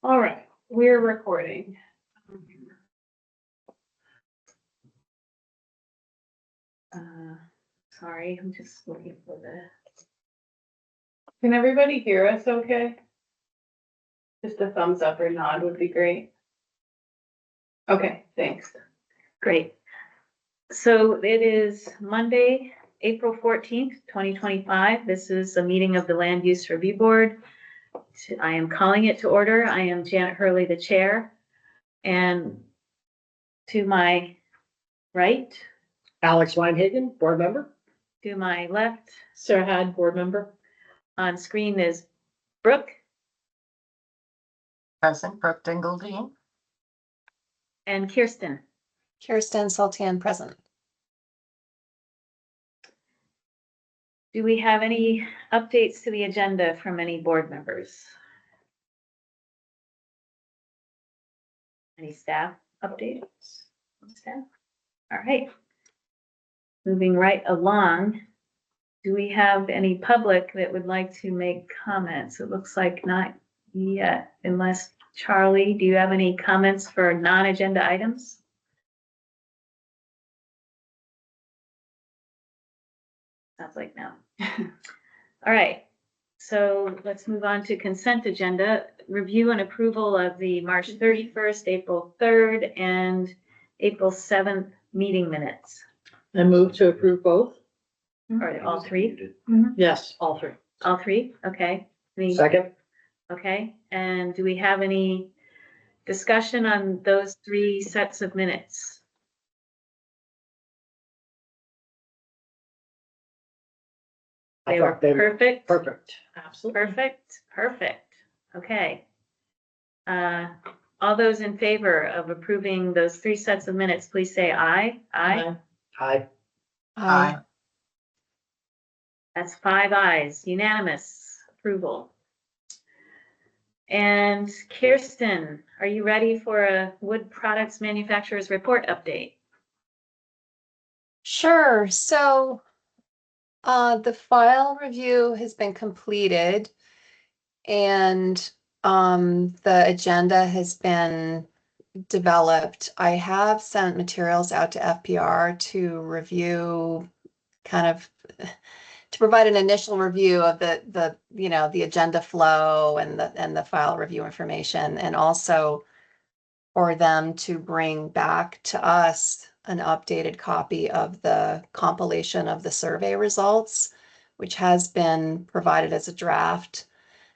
All right, we're recording. Sorry, I'm just looking for the. Can everybody hear us okay? Just a thumbs up or nod would be great. Okay, thanks. Great. So it is Monday, April 14th, 2025. This is a meeting of the Land Use Review Board. I am calling it to order. I am Janet Hurley, the chair. And to my right, Alex Weinhagen, board member. to my left, Sarah Had, board member. on screen is Brooke Present, Brooke Dingledy. and Kirsten. Kirsten Sultan present. Do we have any updates to the agenda from any board members? Any staff updates? Staff? All right. Moving right along, do we have any public that would like to make comments? It looks like not yet, unless Charlie, do you have any comments for non-agenda items? Sounds like no. All right, so let's move on to consent agenda. Review and approval of the March 31st, April 3rd, and April 7th meeting minutes. I move to approve both. Or all three? Yes, all three. All three, okay. Second. Okay, and do we have any discussion on those three sets of minutes? They were perfect? Perfect. Absolutely. Perfect. Okay. All those in favor of approving those three sets of minutes, please say aye. Aye. Aye. Aye. That's 5 ayes, unanimous approval. And Kirsten, are you ready for a wood products manufacturers report update? Sure. So the file review has been completed and the agenda has been developed. I have sent materials out to FPR to review, kind of to provide an initial review of the agenda flow and the file review information, and also for them to bring back to us an updated copy of the compilation of the survey results, which has been provided as a draft.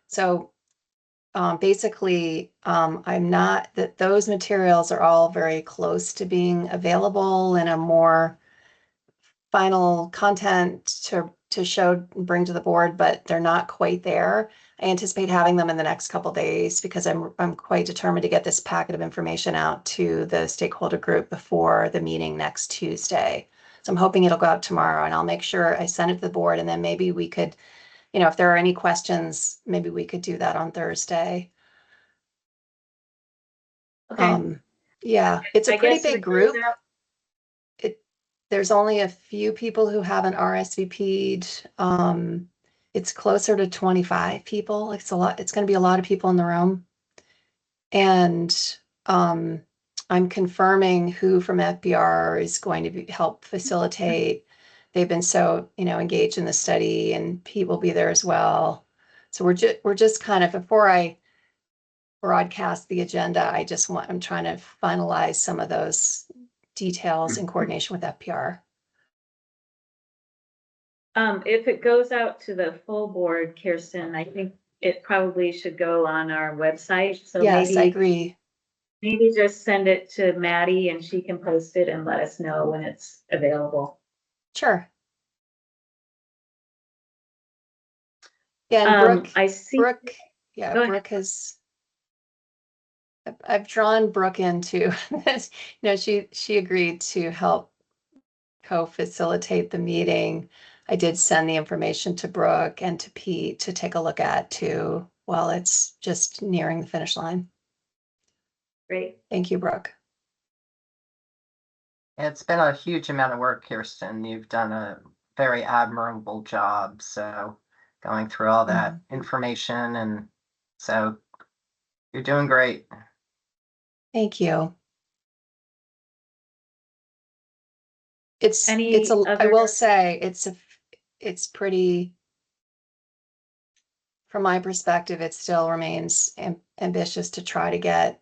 So basically, those materials are all very close to being available in a more final content to show, bring to the board, but they're not quite there. I anticipate having them in the next couple of days because I'm quite determined to get this packet of information out to the stakeholder group before the meeting next Tuesday. So I'm hoping it'll go out tomorrow, and I'll make sure I send it to the board, and then maybe we could, if there are any questions, maybe we could do that on Thursday. Okay. Yeah, it's a I pretty guess big we group. close out- There's only a few people who haven't RSVP'd. It's closer to 25 people. It's a lot. It's going to be a lot of people in the room. And I'm confirming who from FBR is going to help facilitate. They've been so, engaged in the study, and Pete will be there as well. So we're just kind of, before I broadcast the agenda, I'm trying to finalize some of those details in coordination with FPR. If it goes out to the full board, Kirsten, I think it probably should go on our website. So Yes, I maybe, agree. maybe just send it to Maddie and she can post it and let us know when it's available. Sure. Yeah, and Brooke, I see. Brooke, yeah, Go ahead. Brooke has. I've drawn Brooke into this. She agreed to help co-facilitate the meeting. I did send the information to Brooke and to Pete to take a look at too, while it's just nearing the finish line. Great. Thank you, Brooke. It's been a huge amount of work, Kirsten. You've done a very admirable job. So going through all that information, and so You're doing great. Thank you. It's Any I will other- say, it's pretty, from my perspective, it still remains ambitious to try to get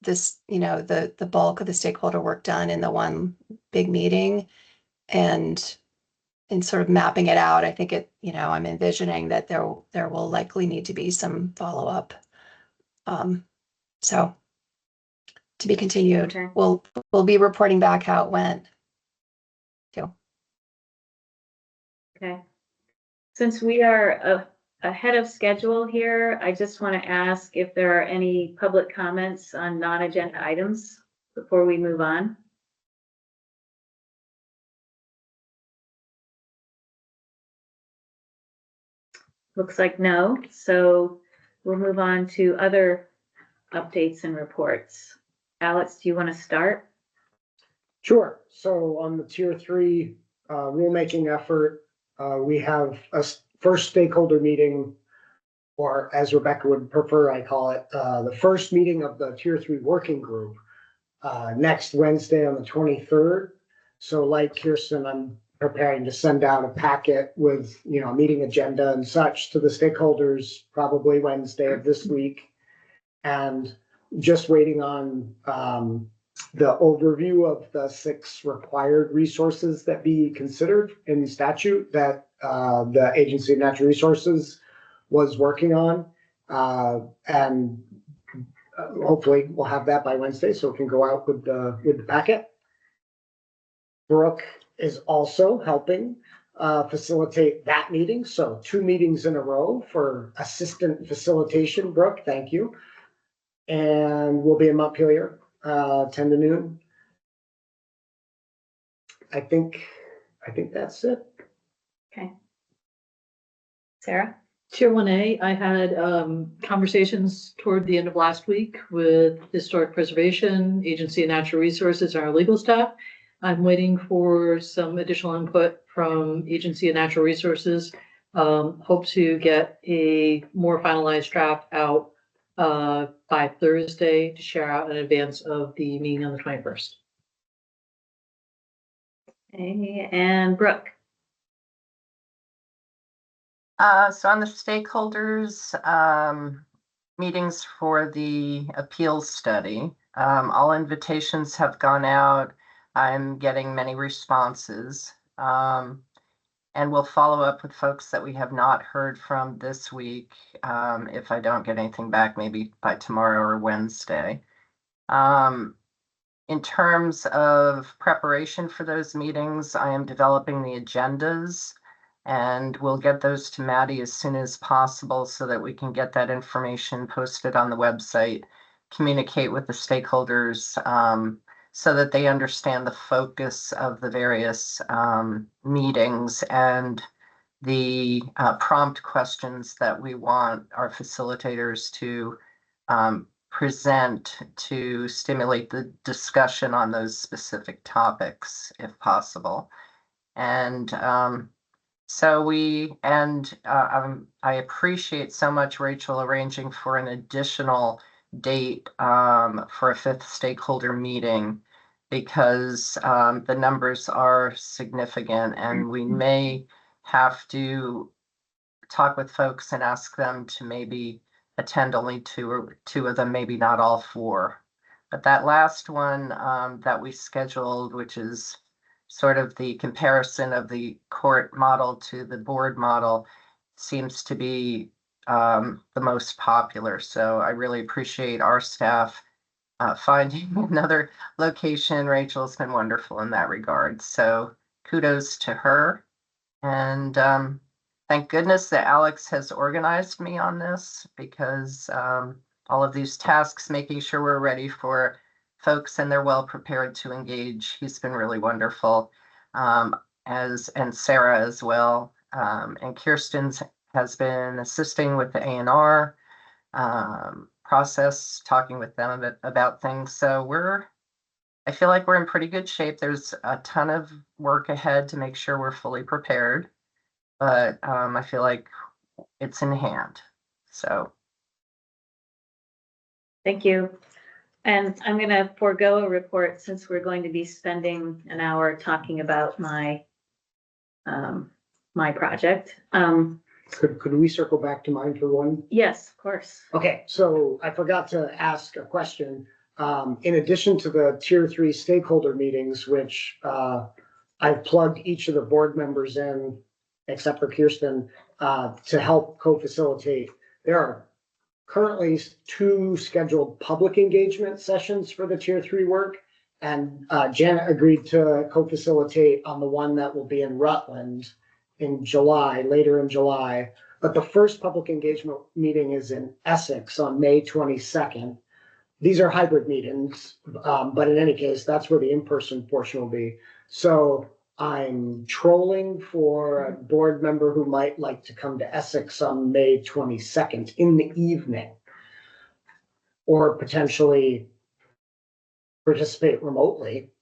this, the bulk of the stakeholder work done in the one big meeting, and in sort of mapping it out. I think I'm envisioning that there will likely need to be some follow-up. So to be continued. Okay. We'll be reporting back how it went. too. Okay. Since we are ahead of schedule here, I just want to ask if there are any public comments on non-agenda items before we move on. Looks like no, so we'll move on to other updates and reports. Alex, do you want to start? Sure. So on the tier 3 rulemaking effort, we have a first stakeholder meeting, or as Rebecca would prefer, I call it the first meeting of the tier 3 working group next Wednesday on the 23rd. So like Kirsten, I'm preparing to send out a packet with, a meeting agenda and such to the stakeholders probably Wednesday of this week. And just waiting on the overview of the 6 required resources that be considered in statute that the Agency of Natural Resources was working on. And hopefully we'll have that by Wednesday so it can go out with the packet. Brooke is also helping facilitate that meeting. So 2 meetings in a row for assistant facilitation. Brooke, thank you. And we'll be in Montpelier, 10 to noon. I think that's it. Okay. Sarah? Tier 1A, I had conversations toward the end of last week with Historic Preservation, Agency of Natural Resources, and our legal staff. I'm waiting for some additional input from Agency of Natural Resources. Hope to get a more finalized draft out by Thursday to share out in advance of the meeting on the 21st. Okay, and Brooke? So on the stakeholders, meetings for the appeals study, all invitations have gone out. I'm getting many responses. And we'll follow up with folks that we have not heard from this week. If I don't get anything back, maybe by tomorrow or Wednesday. In terms of preparation for those meetings, I am developing the agendas, and we'll get those to Maddie as soon as possible so that we can get that information posted on the website, communicate with the stakeholders so that they understand the focus of the various meetings and the prompt questions that we want our facilitators to present to stimulate the discussion on those specific topics, if possible. And I appreciate so much Rachel arranging for an additional date for a 5th stakeholder meeting, because the numbers are significant and we may have to talk with folks and ask them to maybe attend only 2 of them, maybe not all 4. But that last one that we scheduled, which is sort of the comparison of the court model to the board model, seems to be the most popular. So I really appreciate our staff finding another location. Rachel's been wonderful in that regard. So kudos to her. And thank goodness that Alex has organized me on this, because all of these tasks, making sure we're ready for folks and they're well prepared to engage. He's been really wonderful, and Sarah as well. And Kirsten's has been assisting with the A&R process, talking with them about things. So I feel like we're in pretty good shape. There's a ton of work ahead to make sure we're fully prepared, but I feel like it's in hand. So Thank you. And I'm gonna forego a report since we're going to be spending an hour talking about my my project. Could we circle back to mine for one? Yes, of course. Okay, so I forgot to ask a question. In addition to the tier 3 stakeholder meetings, which I've plugged each of the board members in, except for Kirsten, to help co-facilitate, there are currently 2 scheduled public engagement sessions for the tier 3 work. And Janet agreed to co-facilitate on the one that will be in Rutland in July, later in July. But the first public engagement meeting is in Essex on May 22nd. These are hybrid meetings, but in any case, that's where the in-person portion will be. So I'm trolling for a board member who might like to come to Essex on May 22nd in the evening, or potentially participate remotely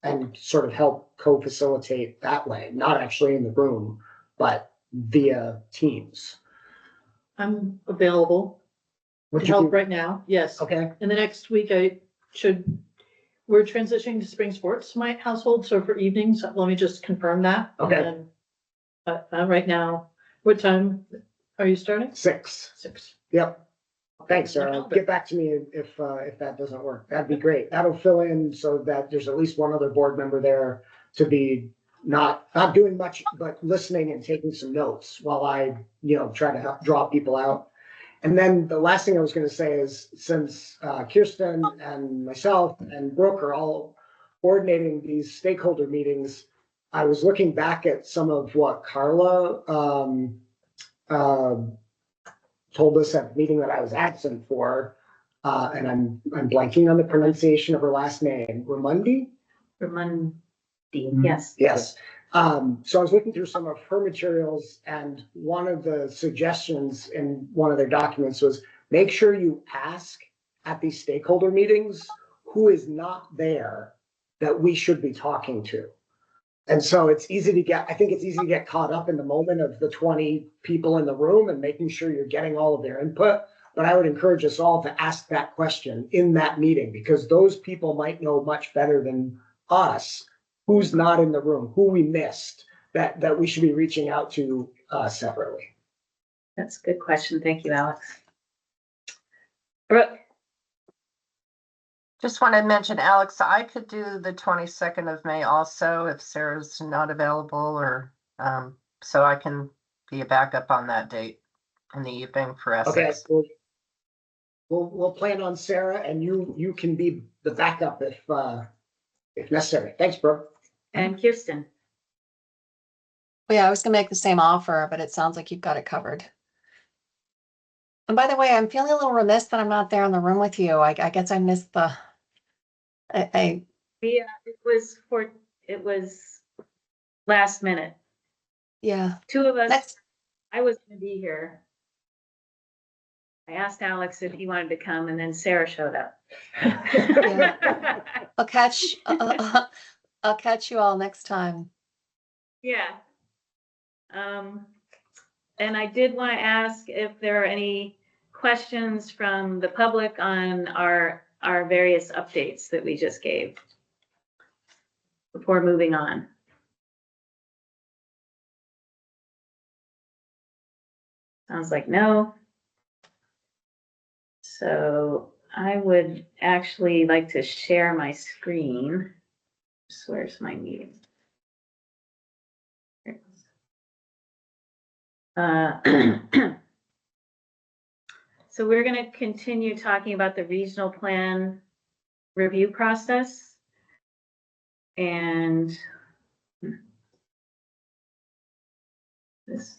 and sort of help co-facilitate that way, not actually in the room, but via Teams. I'm available Would to you help be- right now, yes. Okay, In the next week, we're transitioning to spring sports, my household, so for evenings, let me just confirm that. and Okay. then, right now, what time are you starting? 6. 6. Yep. Thanks, Sarah. Get back to me if that doesn't work. That'd be great. That'll fill in so that there's at least one other board member there to be not doing much, but listening and taking some notes while I, try to help draw people out. And then the last thing I was going to say is, since Kirsten and myself and Brooke are all coordinating these stakeholder meetings, I was looking back at some of what Carla told us at the meeting that I was absent for, and I'm blanking on the pronunciation of her last name. Ramundi? Ramundi, yes. Yes. So I was looking through some of her materials, and one of the suggestions in one of their documents was make sure you ask at these stakeholder meetings who is not there that we should be talking to. And so I think it's easy to get caught up in the moment of the 20 people in the room and making sure you're getting all of their input. But I would encourage us all to ask that question in that meeting, because those people might know much better than us who's not in the room, who we missed, that we should be reaching out to separately. That's a good question. Thank you, Alex. Brooke, Just want to mention, Alex, I could do the 22nd of May also if Sarah's not available, or so I can be a backup on that date in the evening for Okay, Essex. we'll plan on Sarah, and you can be the backup if necessary. Thanks, bro. and Kirsten. Well, yeah, I was gonna make the same offer, but it sounds like you've got it covered. And by the way, I'm feeling a little remiss that I'm not there in the room with you. I guess I missed It was last minute. yeah. 2 of us, Next, I was gonna be here. I asked Alex if he wanted to come, and then Sarah showed up. I'll catch you all next time. Yeah. And I did want to ask if there are any questions from the public on our various updates that we just gave before moving on. Sounds like no. So I would actually like to share my screen. Where's my meeting? So we're going to continue talking about the regional plan review process. And this,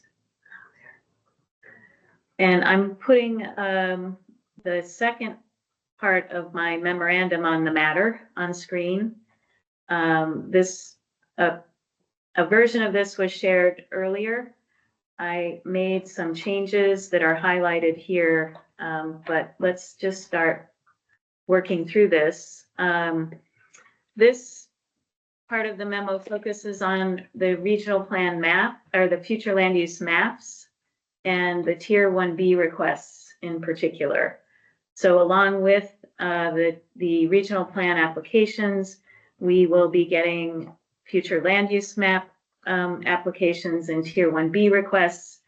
and I'm putting the second part of my memorandum on the matter on screen. A version of this was shared earlier. I made some changes that are highlighted here, but let's just start working through this. This part of the memo focuses on the regional plan map, or the future land use maps, and the tier 1B requests in particular. So along with the regional plan applications, we will be getting future land use map applications and tier 1B requests.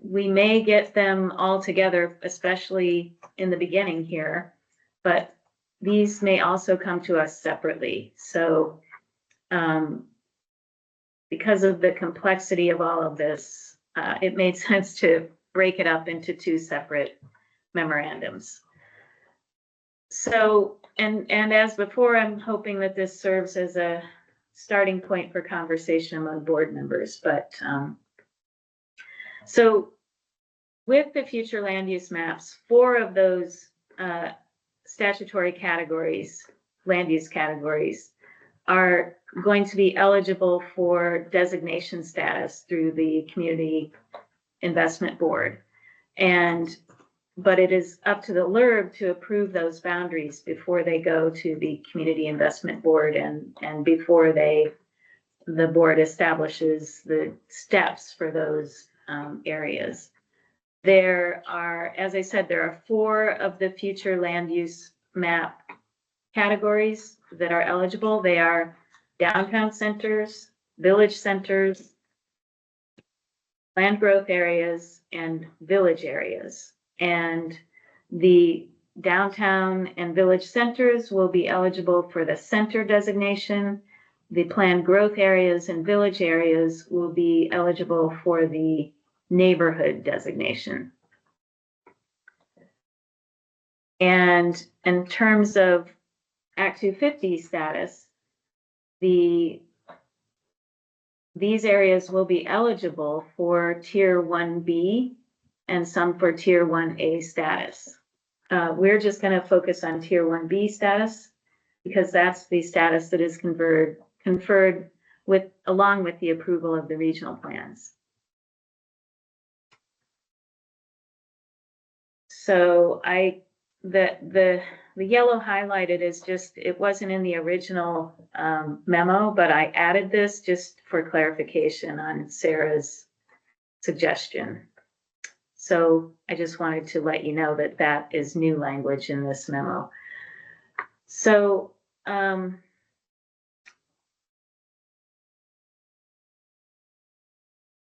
We may get them all together, especially in the beginning here, but these may also come to us separately. So because of the complexity of all of this, it made sense to break it up into 2 separate memorandums. So, and as before, I'm hoping that this serves as a starting point for conversation among board members, but so with the future land use maps, 4 of those statutory categories, land use categories, are going to be eligible for designation status through the Community Investment Board. But it is up to the LURB to approve those boundaries before they go to the Community Investment Board and before the board establishes the steps for those areas. There are, as I said, there are 4 of the future land use map categories that are eligible. They are downtown centers, village centers, land growth areas, and village areas. And the downtown and village centers will be eligible for the center designation. The planned growth areas and village areas will be eligible for the neighborhood designation. And in terms of Act 250 status, these areas will be eligible for Tier 1B and some for Tier 1A status. We're just going to focus on Tier 1B status because that's the status that is conferred with, along with the approval of the regional plans. So the yellow highlighted is just, it wasn't in the original memo, but I added this just for clarification on Sarah's suggestion. So I just wanted to let you know that that is new language in this memo. So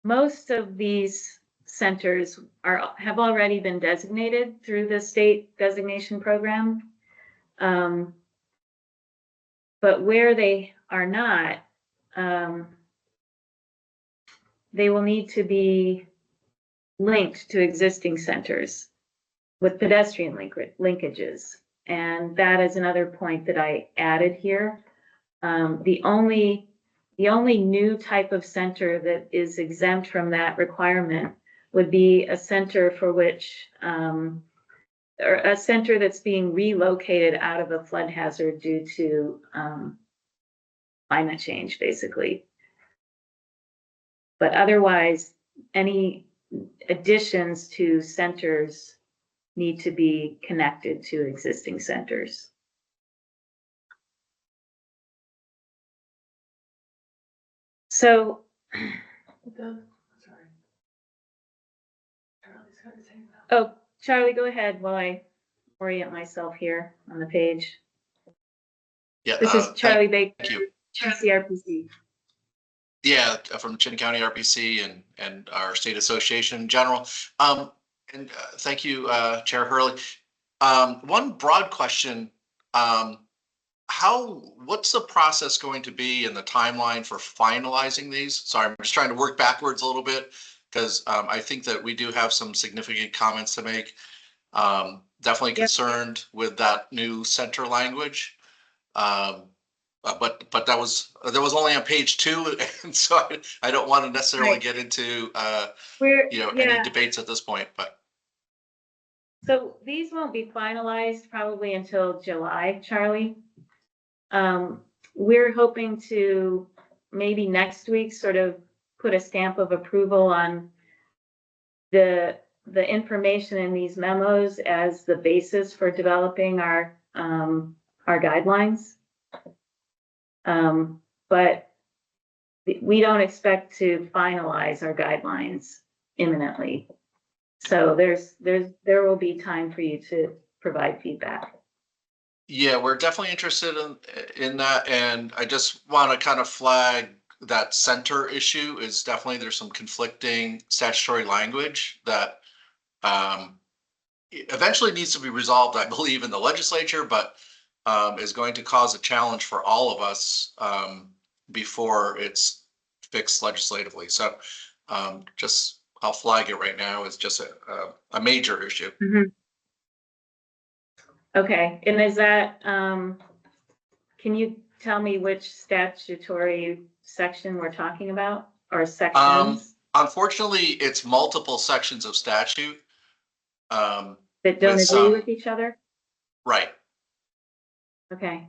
most of these centers have already been designated through the state designation program. But where they are not, they will need to be linked to existing centers with pedestrian linkages. And that is another point that I added here. The only new type of center that is exempt from that requirement would be a center for which, or a center that's being relocated out of a flood hazard due to climate change, basically. But otherwise, any additions to centers need to be connected to existing centers. So, oh, Charlie, go ahead while I orient myself here on the page. Yeah, This is Charlie Baker, thank you. CRPC. Yeah, from Chittenden County RPC and our state association in general. Thank you, Chair Hurley. One broad question, what's the process going to be and the timeline for finalizing these? Sorry, I'm just trying to work backwards a little bit because I think that we do have some significant comments to make. Definitely concerned with that new center language. But that was only on page 2, and so I don't want to necessarily get into any debates at this point. But so these won't be finalized probably until July, Charlie. We're hoping to maybe next week sort of put a stamp of approval on the information in these memos as the basis for developing our guidelines. But we don't expect to finalize our guidelines imminently. So there will be time for you to provide feedback. Yeah, we're definitely interested in that, and I just want to kind of flag that center issue is definitely there's some conflicting statutory language that eventually needs to be resolved, I believe, in the legislature, but is going to cause a challenge for all of us before it's fixed legislatively. So just I'll flag it right now as just a major issue. Okay, and is that, can you tell me which statutory section we're talking about, or sections Unfortunately, it's multiple sections of statute. that don't with agree some- with each other? Right. Okay,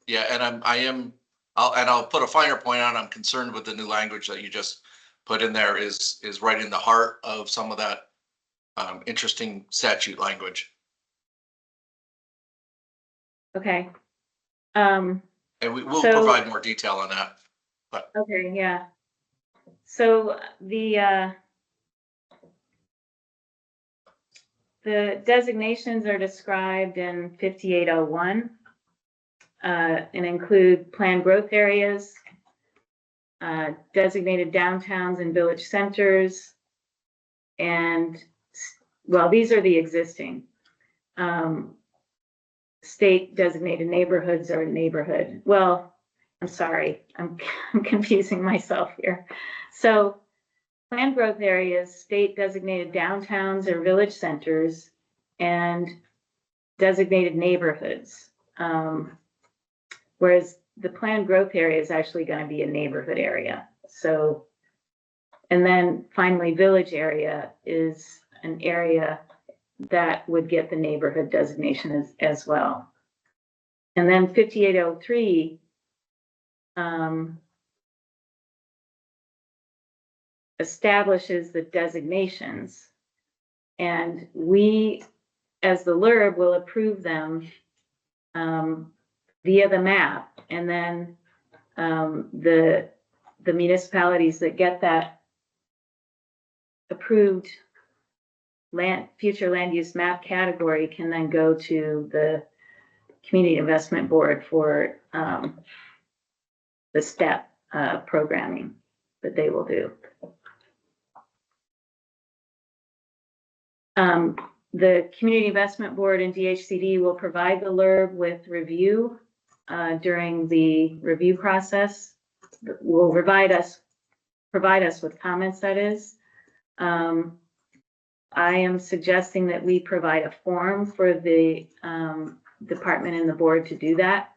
Yeah, and I'll put a finer point on, I'm concerned with the new language that you just put in there is right in the heart of some of that interesting statute language. okay. And we will So- provide more detail on that. Okay, yeah. So the designations are described in 5801 and include planned growth areas, designated downtowns and village centers, and, well, these are the existing. State designated neighborhoods or neighborhood. Well, I'm sorry, I'm confusing myself here. So planned growth areas, state designated downtowns or village centers, and designated neighborhoods. Whereas the planned growth area is actually going to be a neighborhood area. So, and then finally, village area is an area that would get the neighborhood designation as well. And then 5803 establishes the designations, and we, as the LURB, will approve them via the map, and then the municipalities that get that approved future land use map category can then go to the Community Investment Board for the STEP programming that they will do. The Community Investment Board and DHCD will provide the LURB with review during the review process. Will provide us with comments, that is. I am suggesting that we provide a form for the department and the board to do that.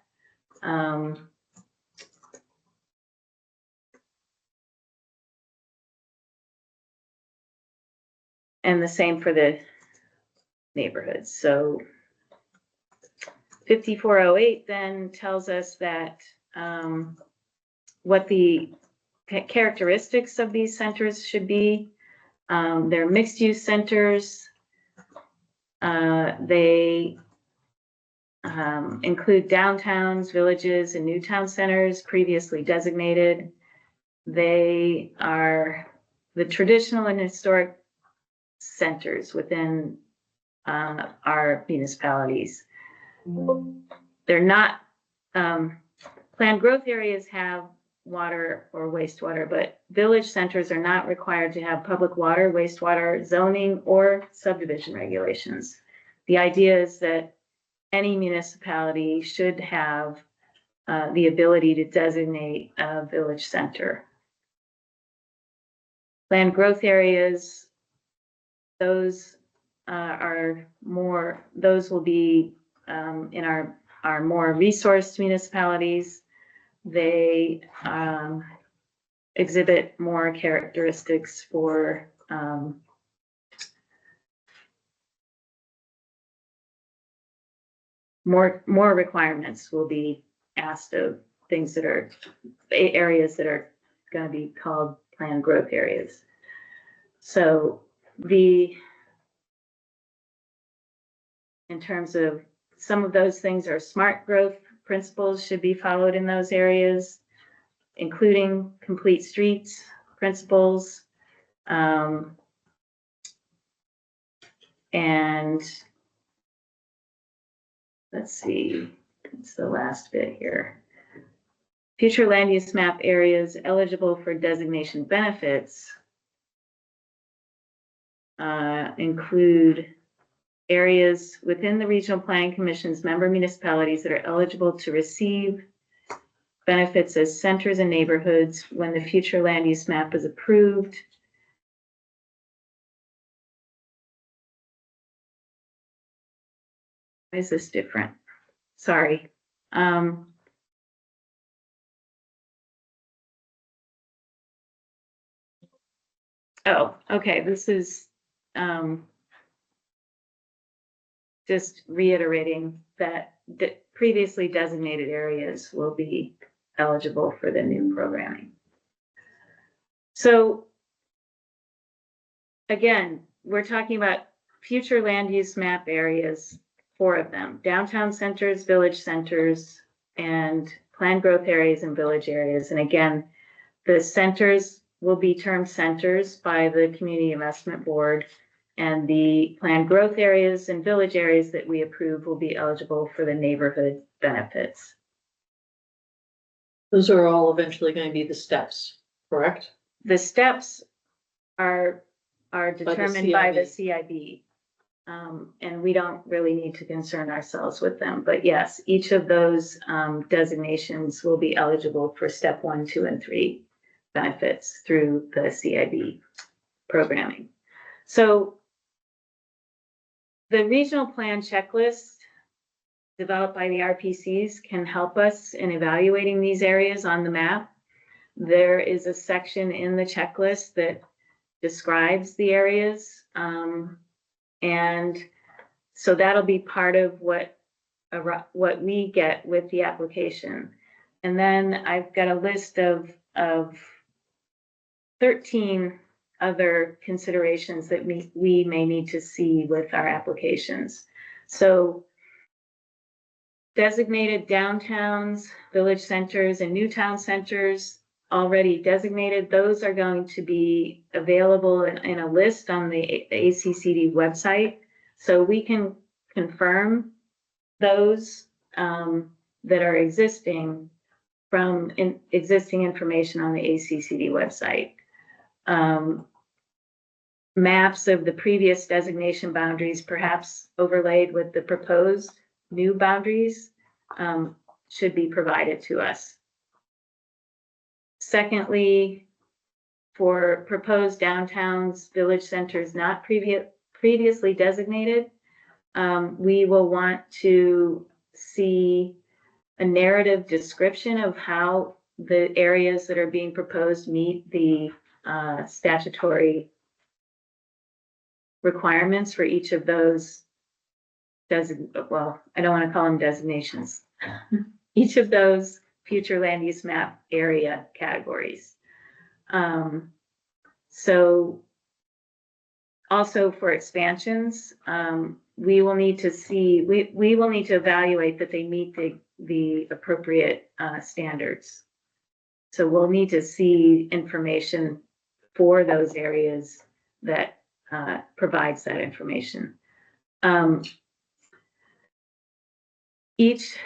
And the same for the neighborhoods. So 5408 then tells us that what the characteristics of these centers should be. They're mixed use centers. They include downtowns, villages, and new town centers previously designated. They are the traditional and historic centers within our municipalities. They're not, planned growth areas have water or wastewater, but village centers are not required to have public water, wastewater, zoning, or subdivision regulations. The idea is that any municipality should have the ability to designate a village center. Planned growth areas, those those will be in our more resourced municipalities. They exhibit more characteristics for more requirements will be asked of things that are areas that are going to be called planned growth areas. So in terms of some of those things are smart growth principles should be followed in those areas, including complete streets principles, And let's see, it's the last bit here. Future land use map areas eligible for designation benefits include areas within the Regional Planning Commission's member municipalities that are eligible to receive benefits as centers and neighborhoods when the future land use map is approved. Why is this different? Sorry. Oh, okay, this is just reiterating that previously designated areas will be eligible for the new programming. So again, we're talking about future land use map areas, 4 of them: downtown centers, village centers, and planned growth areas and village areas. And again, the centers will be termed centers by the Community Investment Board, and the planned growth areas and village areas that we approve will be eligible for the neighborhood benefits. Those are all eventually going to be the steps, correct? The steps are determined by the CIB. And we don't really need to concern ourselves with them. But yes, each of those designations will be eligible for step 1, 2, and 3 benefits through the CIB programming. So the regional plan checklist developed by the RPCs can help us in evaluating these areas on the map. There is a section in the checklist that describes the areas. And so that'll be part of what we get with the application. And then I've got a list of 13 other considerations that we may need to see with our applications. So designated downtowns, village centers, and new town centers already designated, those are going to be available in a list on the ACCD website. So we can confirm those that are existing from existing information on the ACCD website. Maps of the previous designation boundaries, perhaps overlaid with the proposed new boundaries, should be provided to us. Secondly, for proposed downtowns, village centers not previously designated, we will want to see a narrative description of how the areas that are being proposed meet the statutory requirements for each of those well, I don't want to call them designations. Each of those future land use map area categories. So also for expansions, we will need to see, we will need to evaluate that they meet the appropriate standards. So we'll need to see information for those areas that provides that information. Each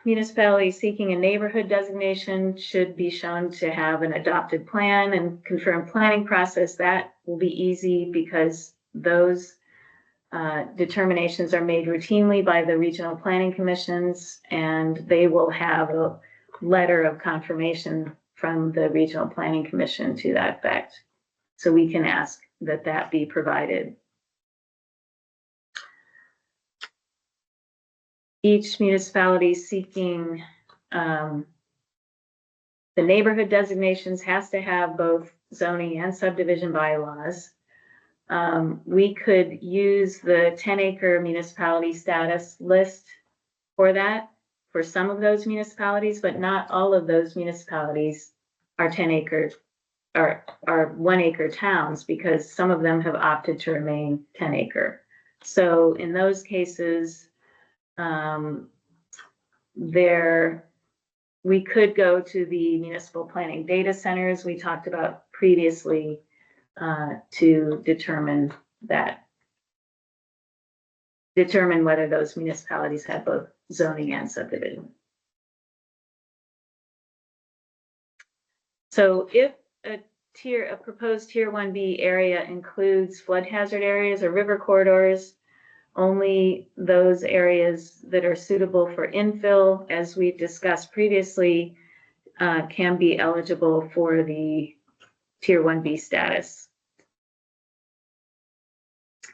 municipality seeking a neighborhood designation should be shown to have an adopted plan and confirmed planning process. That will be easy because those determinations are made routinely by the regional planning commissions, and they will have a letter of confirmation from the regional planning commission to that effect. So we can ask that that be provided. Each municipality seeking the neighborhood designations has to have both zoning and subdivision bylaws. We could use the 10-acre municipality status list for that, for some of those municipalities, but not all of those municipalities are 10-acre or are 1-acre towns, because some of them have opted to remain 10-acre. So in those cases, we could go to the municipal planning data centers we talked about previously, to determine whether those municipalities have both zoning and subdivision. So if a proposed tier 1B area includes flood hazard areas or river corridors, only those areas that are suitable for infill, as we've discussed previously, can be eligible for the tier 1B status.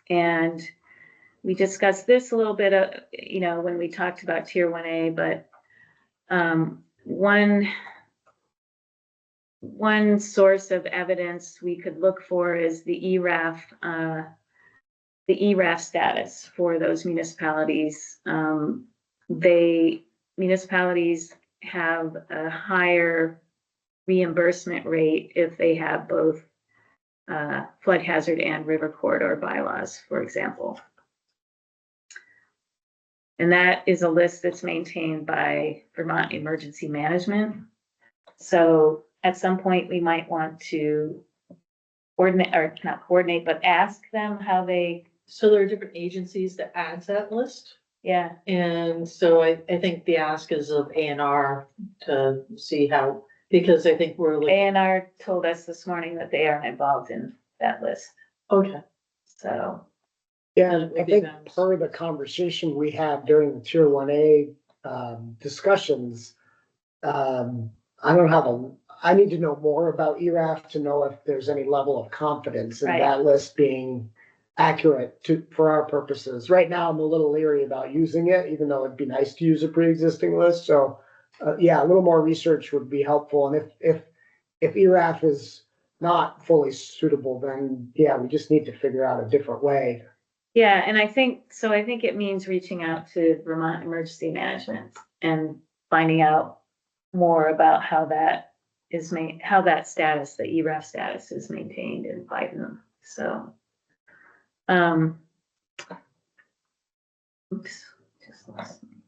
And we discussed this a little bit, when we talked about tier 1A, but one source of evidence we could look for is the ERAF status for those municipalities. Municipalities have a higher reimbursement rate if they have both flood hazard and river corridor bylaws, for example. And that is a list that's maintained by Vermont Emergency Management. So at some point, we might want to coordinate, or not coordinate, but ask them how they. So there are different agencies that adds that list. Yeah. And so I think the ask is of A&R to see how, because I think we're looking. A&R told us this morning that they aren't involved in that list. Okay. So. Yeah, That would I be think best. per the conversation we had during the tier 1A discussions, I need to know more about ERAF to know if there's any level of confidence in Right. that list being accurate for our purposes. Right now, I'm a little leery about using it, even though it'd be nice to use a pre-existing list. So, yeah, a little more research would be helpful. And if ERAF is not fully suitable, then yeah, we just need to figure out a different way. Yeah, and I think it means reaching out to Vermont Emergency Management and finding out more about how that status, the ERAF status, is maintained in Biden. So, oops, just lost me.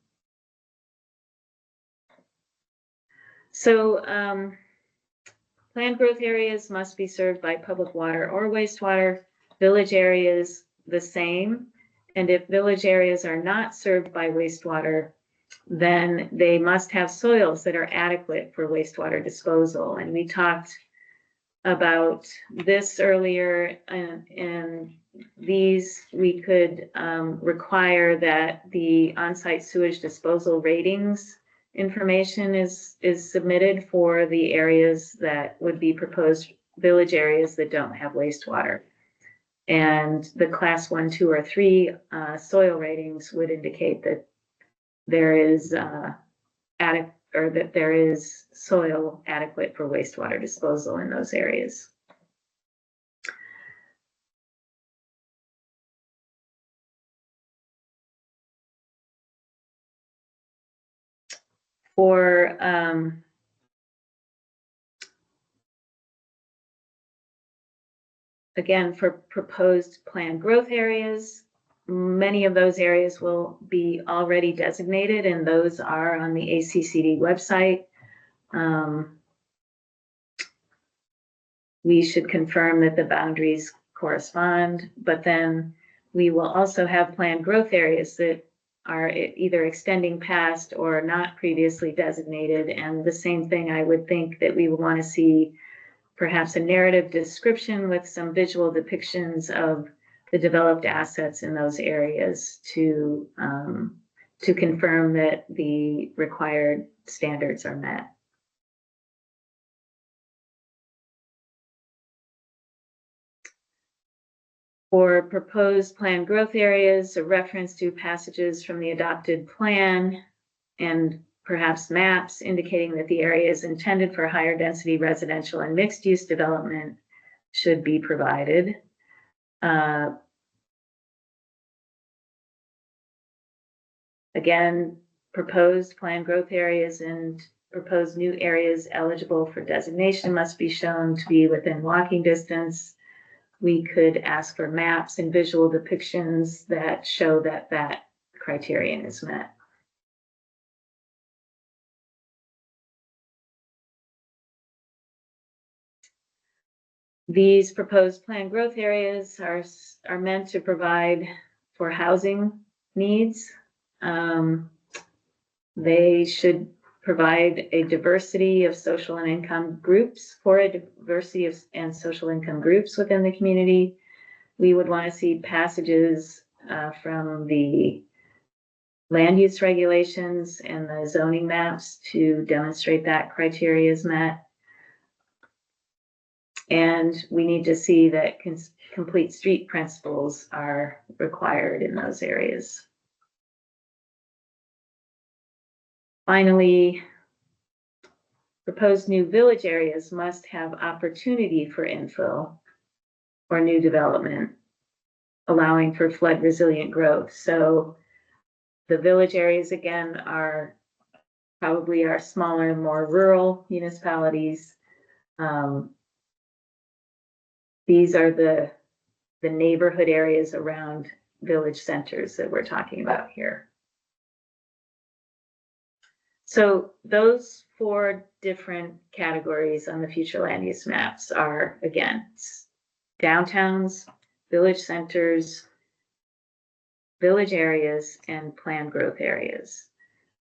So, planned growth areas must be served by public water or wastewater. Village areas the same. And if village areas are not served by wastewater, then they must have soils that are adequate for wastewater disposal. And we talked about this earlier, and these we could require that the on-site sewage disposal ratings information is submitted for the areas that would be proposed village areas that don't have wastewater. And the class 1, 2, or 3 soil ratings would indicate that there is that there is soil adequate for wastewater disposal in those areas. For again, for proposed planned growth areas, many of those areas will be already designated, and those are on the ACCD website. We should confirm that the boundaries correspond, but then we will also have planned growth areas that are either extending past or not previously designated. And the same thing, I would think that we would want to see perhaps a narrative description with some visual depictions of the developed assets in those areas to confirm that the required standards are met. For proposed planned growth areas, a reference to passages from the adopted plan and perhaps maps indicating that the area is intended for higher density residential and mixed use development should be provided. Again, proposed planned growth areas and proposed new areas eligible for designation must be shown to be within walking distance. We could ask for maps and visual depictions that show that that criterion is met. These proposed planned growth areas are meant to provide for housing needs. They should provide a diversity of social and income groups and social income groups within the community. We would want to see passages from the land use regulations and the zoning maps to demonstrate that criteria is met. And we need to see that complete street principles are required in those areas. Finally, proposed new village areas must have opportunity for infill or new development, allowing for flood resilient growth. So the village areas, again, are probably our smaller, more rural municipalities. These are the neighborhood areas around village centers that we're talking about here. So those 4 different categories on the future land use maps are, again, downtowns, village centers, village areas, and planned growth areas.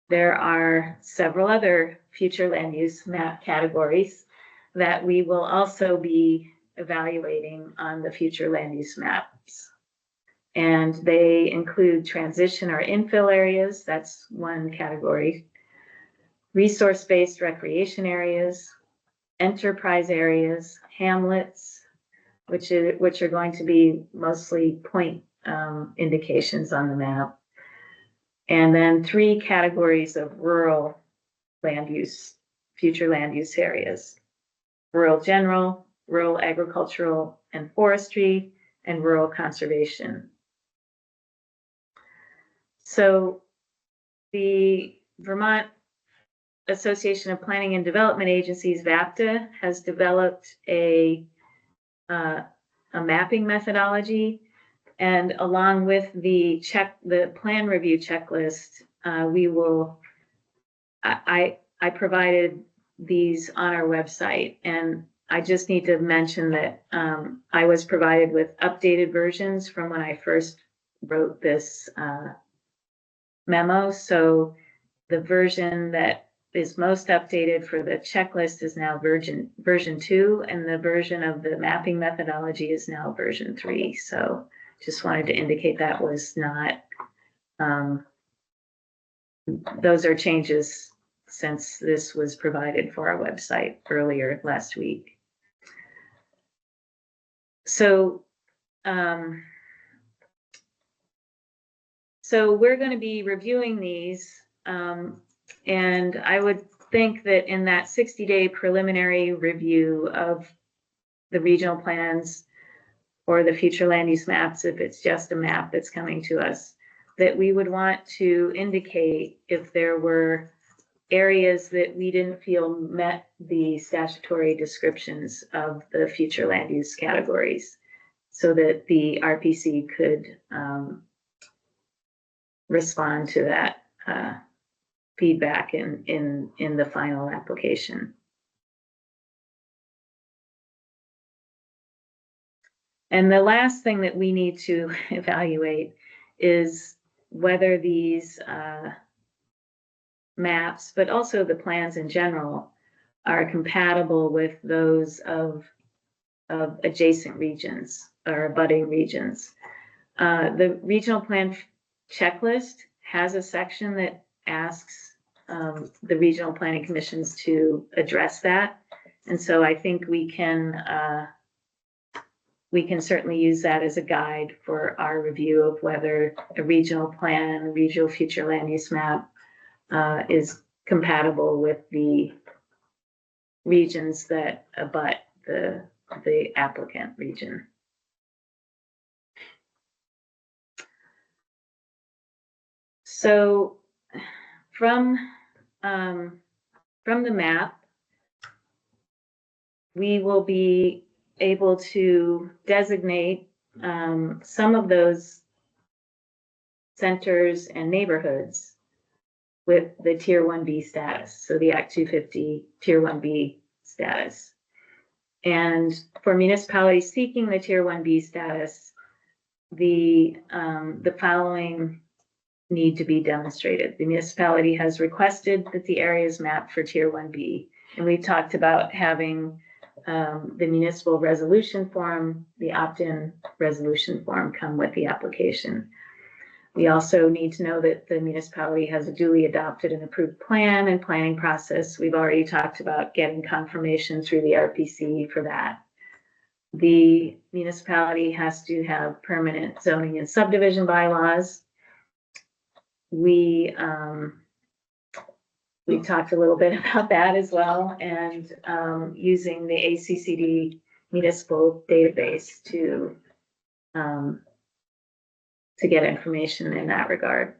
There are several other future land use map categories that we will also be evaluating on the future land use maps. And they include transition or infill areas, that's one category, resource-based recreation areas, enterprise areas, hamlets, which are going to be mostly point indications on the map. And then 3 categories of rural land use, future land use areas: rural general, rural agricultural and forestry, and rural conservation. So the Vermont Association of Planning and Development Agencies, VAPTA, has developed a mapping methodology, and along with the plan review checklist, I provided these on our website, and I just need to mention that I was provided with updated versions from when I first wrote this memo. So the version that is most updated for the checklist is now version 2, and the version of the mapping methodology is now version 3. So just wanted to indicate that was not, those are changes since this was provided for our website earlier last week. So, we're going to be reviewing these, and I would think that in that 60-day preliminary review of the regional plans or the future land use maps, if it's just a map that's coming to us, that we would want to indicate if there were areas that we didn't feel met the statutory descriptions of the future land use categories, so that the RPC could respond to that feedback in the final application. And the last thing that we need to evaluate is whether these maps, but also the plans in general, are compatible with those of adjacent regions or abutting regions. The regional plan checklist has a section that asks the regional planning commissions to address that. And so I think we can certainly use that as a guide for our review of whether a regional plan, a regional future land use map is compatible with the regions that abut the applicant region. So from the map, we will be able to designate some of those centers and neighborhoods with the Tier 1B status, so the Act 250 Tier 1B status. And for municipalities seeking the Tier 1B status, the following need to be demonstrated. The municipality has requested that the area is mapped for Tier 1B. And we talked about having the municipal resolution form, the opt-in resolution form come with the application. We also need to know that the municipality has a duly adopted and approved plan and planning process. We've already talked about getting confirmation through the RPC for that. The municipality has to have permanent zoning and subdivision bylaws. We talked a little bit about that as well, and using the ACCD municipal database to get information in that regard.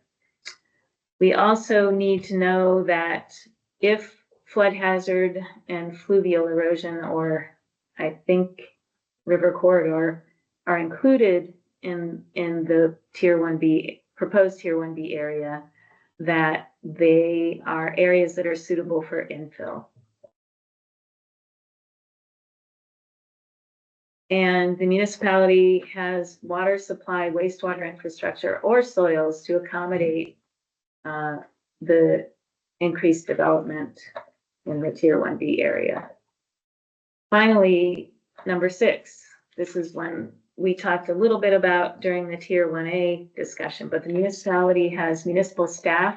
We also need to know that if flood hazard and fluvial erosion, or I think river corridor, are included in the Tier 1B, proposed Tier 1B area, that they are areas that are suitable for infill. And the municipality has water supply, wastewater infrastructure, or soils to accommodate the increased development in the Tier 1B area. Finally, number 6, this is one we talked a little bit about during the Tier 1A discussion, but the municipality has municipal staff,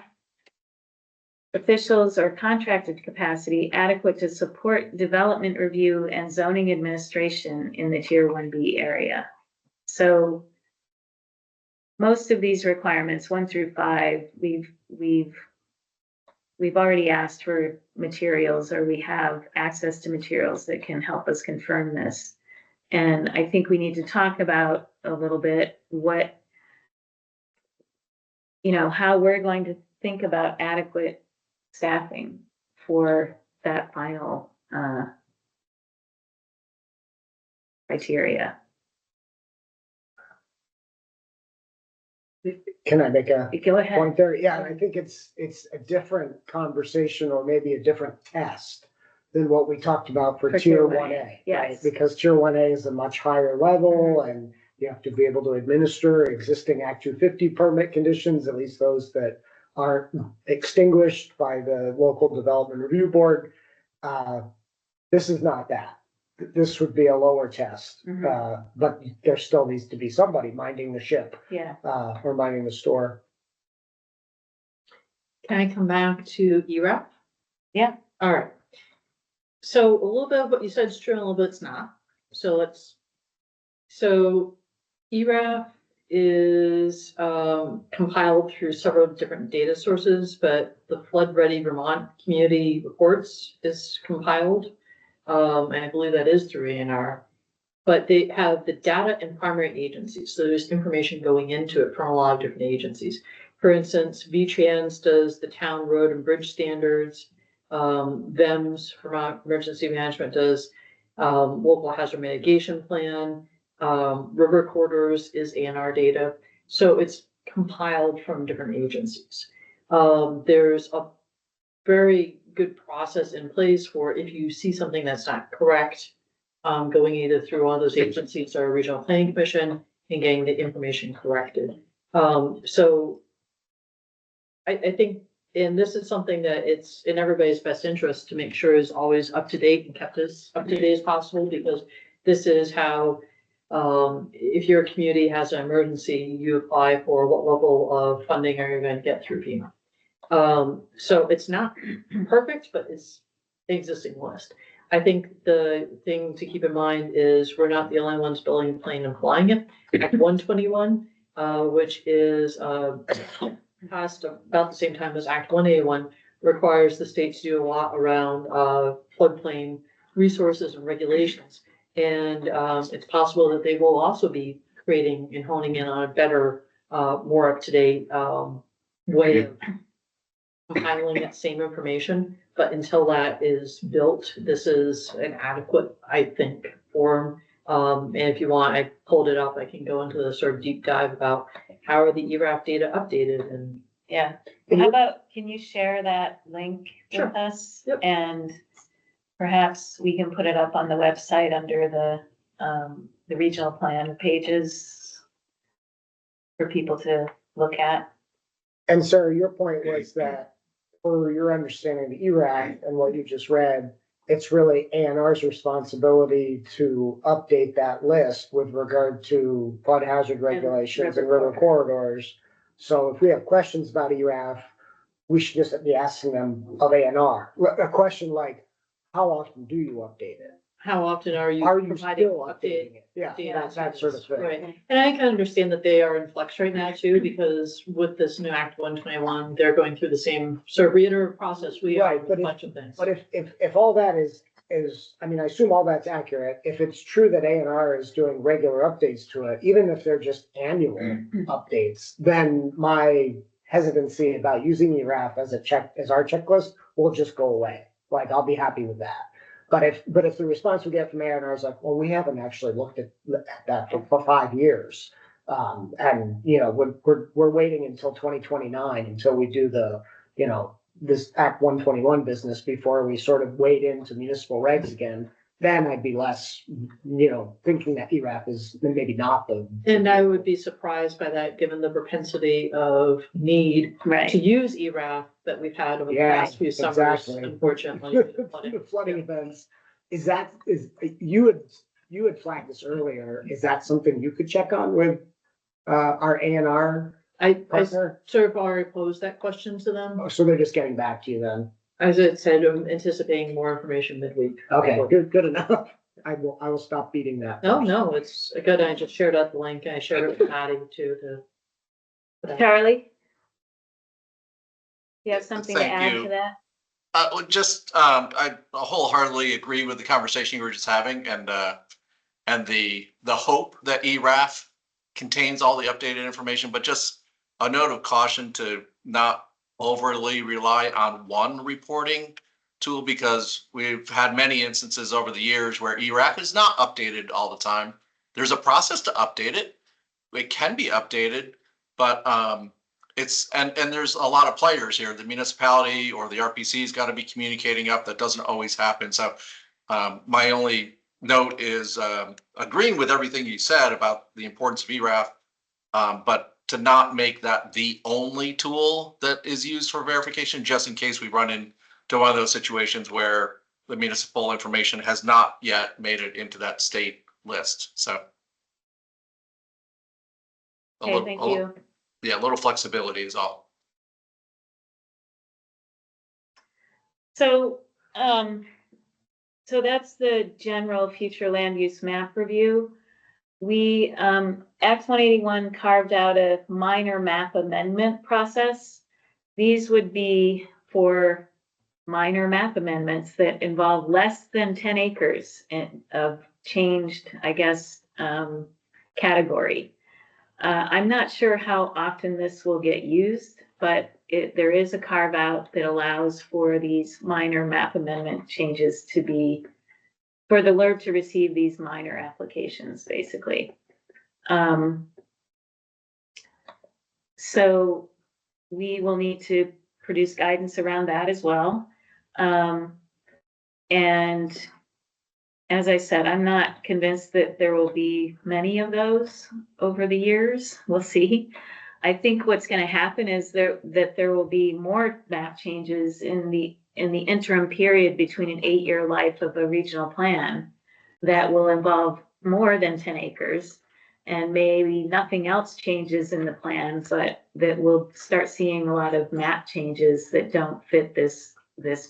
officials, or contracted capacity adequate to support development review and zoning administration in the Tier 1B area. So most of these requirements, 1 through 5, we've already asked for materials, or we have access to materials that can help us confirm this. And I think we need to talk about a little bit what, how we're going to think about adequate staffing for that final criteria. Can I make a Go ahead. point there? Yeah, I think it's a different conversation, or maybe a different test than what we talked about for For Tier Tier 1A. 1A, yes. Right? Because Tier 1A is a much higher level, and you have to be able to administer existing Act 250 permit conditions, at least those that aren't extinguished by the local development review board. This is not that. This would be a lower test, but there still needs to be somebody minding the ship, Yeah. or minding the store. Can I come back to ERAF? Yeah. All right. So a little bit of what you said is true, and a little bit it's not. So ERAF is compiled through several different data sources, but the Flood Ready Vermont Community Reports is compiled. And I believe that is through ANR, but they have the data in primary agencies. So there's information going into it from a lot of different agencies. For instance, VTrans does the town road and bridge standards. VEMS, Vermont Emergency Management, does local hazard mitigation plan. River corridors is ANR data. So it's compiled from different agencies. There's a very good process in place for if you see something that's not correct, going either through one of those agencies or Regional Planning Commission and getting the information corrected. So I think, and this is something that it's in everybody's best interest to make sure is always up to date and kept as up to date as possible, because this is how, if your community has an emergency, you apply for what level of funding are you going to get through FEMA. So it's not perfect, but it's the existing list. I think the thing to keep in mind is we're not the only ones building a plane and flying it. Act 121, which is passed about the same time as Act 181, requires the state to do a lot around floodplain resources and regulations. And it's possible that they will also be creating and honing in on a better, more up-to-date way of compiling that same information. But until that is built, this is an adequate, I think, form. And if you want, I pulled it up. I can go into the sort of deep dive about how are the ERAF data updated and. Yeah. How about, can you share that link Sure. with us? Yep. And perhaps we can put it up on the website under the regional plan pages for people to look at. And sir, your point was that for your understanding of the ERAC and what you just read, it's really ANR's responsibility to update that list with regard to flood hazard regulations and river corridors. So if we have questions about ERAF, we should just be asking them of ANR. A question like, how often do you update it? How often are you Are you providing still updating it? Yeah, updated that sort of thing. Right, and I can understand that they are in flux right now too, because with this new Act 121, they're going through the same sort of reiterative process we are Right, with but a if- bunch of things. But if all that is, I mean, I assume all that's accurate. If it's true that ANR is doing regular updates to it, even if they're just annual updates, then my hesitancy about using ERAF as our checklist will just go away. Like, I'll be happy with that. But if the response we get from ANR is like, well, we haven't actually looked at that for 5 years. And, you know, we're waiting until 2029 until we do the, you know, this Act 121 business before we sort of wade into municipal regs again, then I'd be less, you know, thinking that ERAF is maybe not the. And I would be surprised by that, given the propensity of need to Right. use ERAF that we've had over the Yeah, past few summers, exactly. unfortunately. with the flooding. The flooding events, is you had flagged this earlier, is that something you could check on with our ANR I partner? sort of already posed that question to them. So they're just getting back to you then? As I said, I'm anticipating more information midweek. Okay, good enough. I will stop beating that. No, no, it's good. I just shared out the link. I shared it with Patty too to. Charlie? You have something to Thank add you. to that? I wholeheartedly agree with the conversation you were just having and the hope that ERAF contains all the updated information, but just a note of caution to not overly rely on one reporting tool, because we've had many instances over the years where ERAF is not updated all the time. There's a process to update it. It can be updated, but and there's a lot of players here. The municipality or the RPC's got to be communicating up. That doesn't always happen. So my only note is agreeing with everything you said about the importance of ERAF, but to not make that the only tool that is used for verification, just in case we run into one of those situations where the municipal information has not yet made it into that state list. So. Okay, thank you. Yeah, a little flexibility is all. So, so that's the general future land use map review. We, Act 181 carved out a minor map amendment process. These would be for minor map amendments that involve less than 10 acres of changed, I guess, category. I'm not sure how often this will get used, but there is a carve out that allows for these minor map amendment changes to be, for the LURB to receive these minor applications, basically. So we will need to produce guidance around that as well. And as I said, I'm not convinced that there will be many of those over the years. We'll see. I think what's going to happen is that there will be more map changes in the interim period between an 8-year life of a regional plan that will involve more than 10 acres, and maybe nothing else changes in the plan, but that we'll start seeing a lot of map changes that don't fit this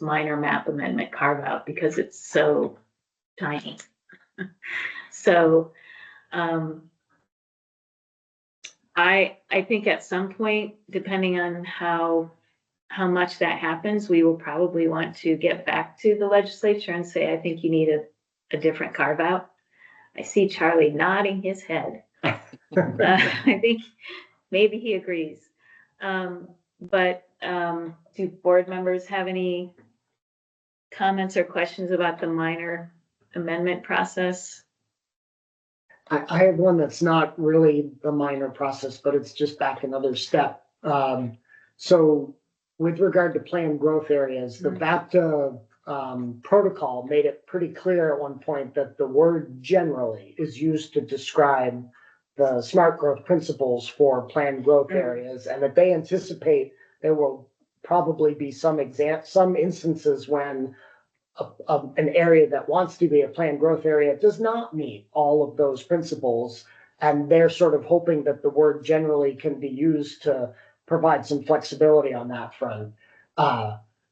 minor map amendment carve out because it's so tiny. So I think at some point, depending on how much that happens, we will probably want to get back to the legislature and say, I think you need a different carve out. I see Charlie nodding his head. I think maybe he agrees. But do board members have any comments or questions about the minor amendment process? I have one that's not really a minor process, but it's just back another step. So with regard to planned growth areas, the BAPTA protocol made it pretty clear at one point that the word generally is used to describe the smart growth principles for planned growth areas, and that they anticipate there will probably be some instances when an area that wants to be a planned growth area does not meet all of those principles. And they're sort of hoping that the word generally can be used to provide some flexibility on that front.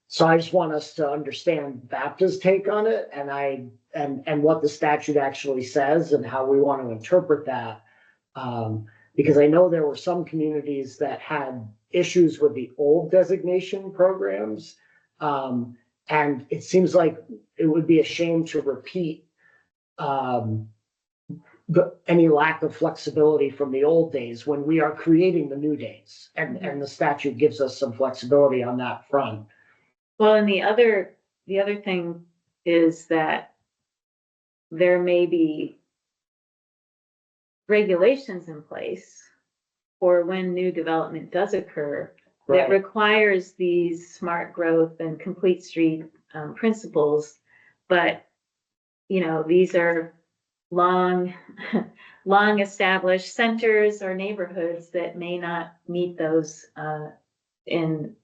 So I just want us to understand BAPTA's take on it, and what the statute actually says and how we want to interpret that. Because I know there were some communities that had issues with the old designation programs. And it seems like it would be a shame to repeat any lack of flexibility from the old days when we are creating the new days. And the statute gives us some flexibility on that front. Well, and the other thing is that there may be regulations in place for when new development does occur that Right. requires these smart growth and complete street principles. But, you know, these are long established centers or neighborhoods that may not meet those in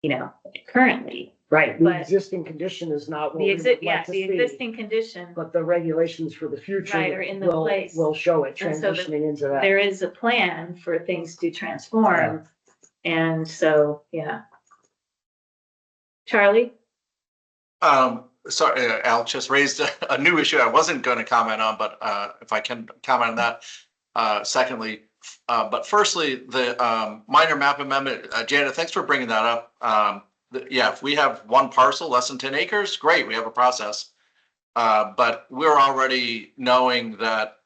you know, currently. Right, the But existing condition is not what The we would like yeah, to the see, existing condition, but the regulations for the future Right, are in the will, place. will show it And so transitioning into that. there is a plan for things to transform. And so, yeah. Charlie? Sorry, Al just raised a new issue I wasn't going to comment on, but if I can comment on that. Secondly, but firstly, the minor map amendment, Janet, thanks for bringing that up. Yeah, if we have one parcel, less than 10 acres, great, we have a process. But we're already knowing that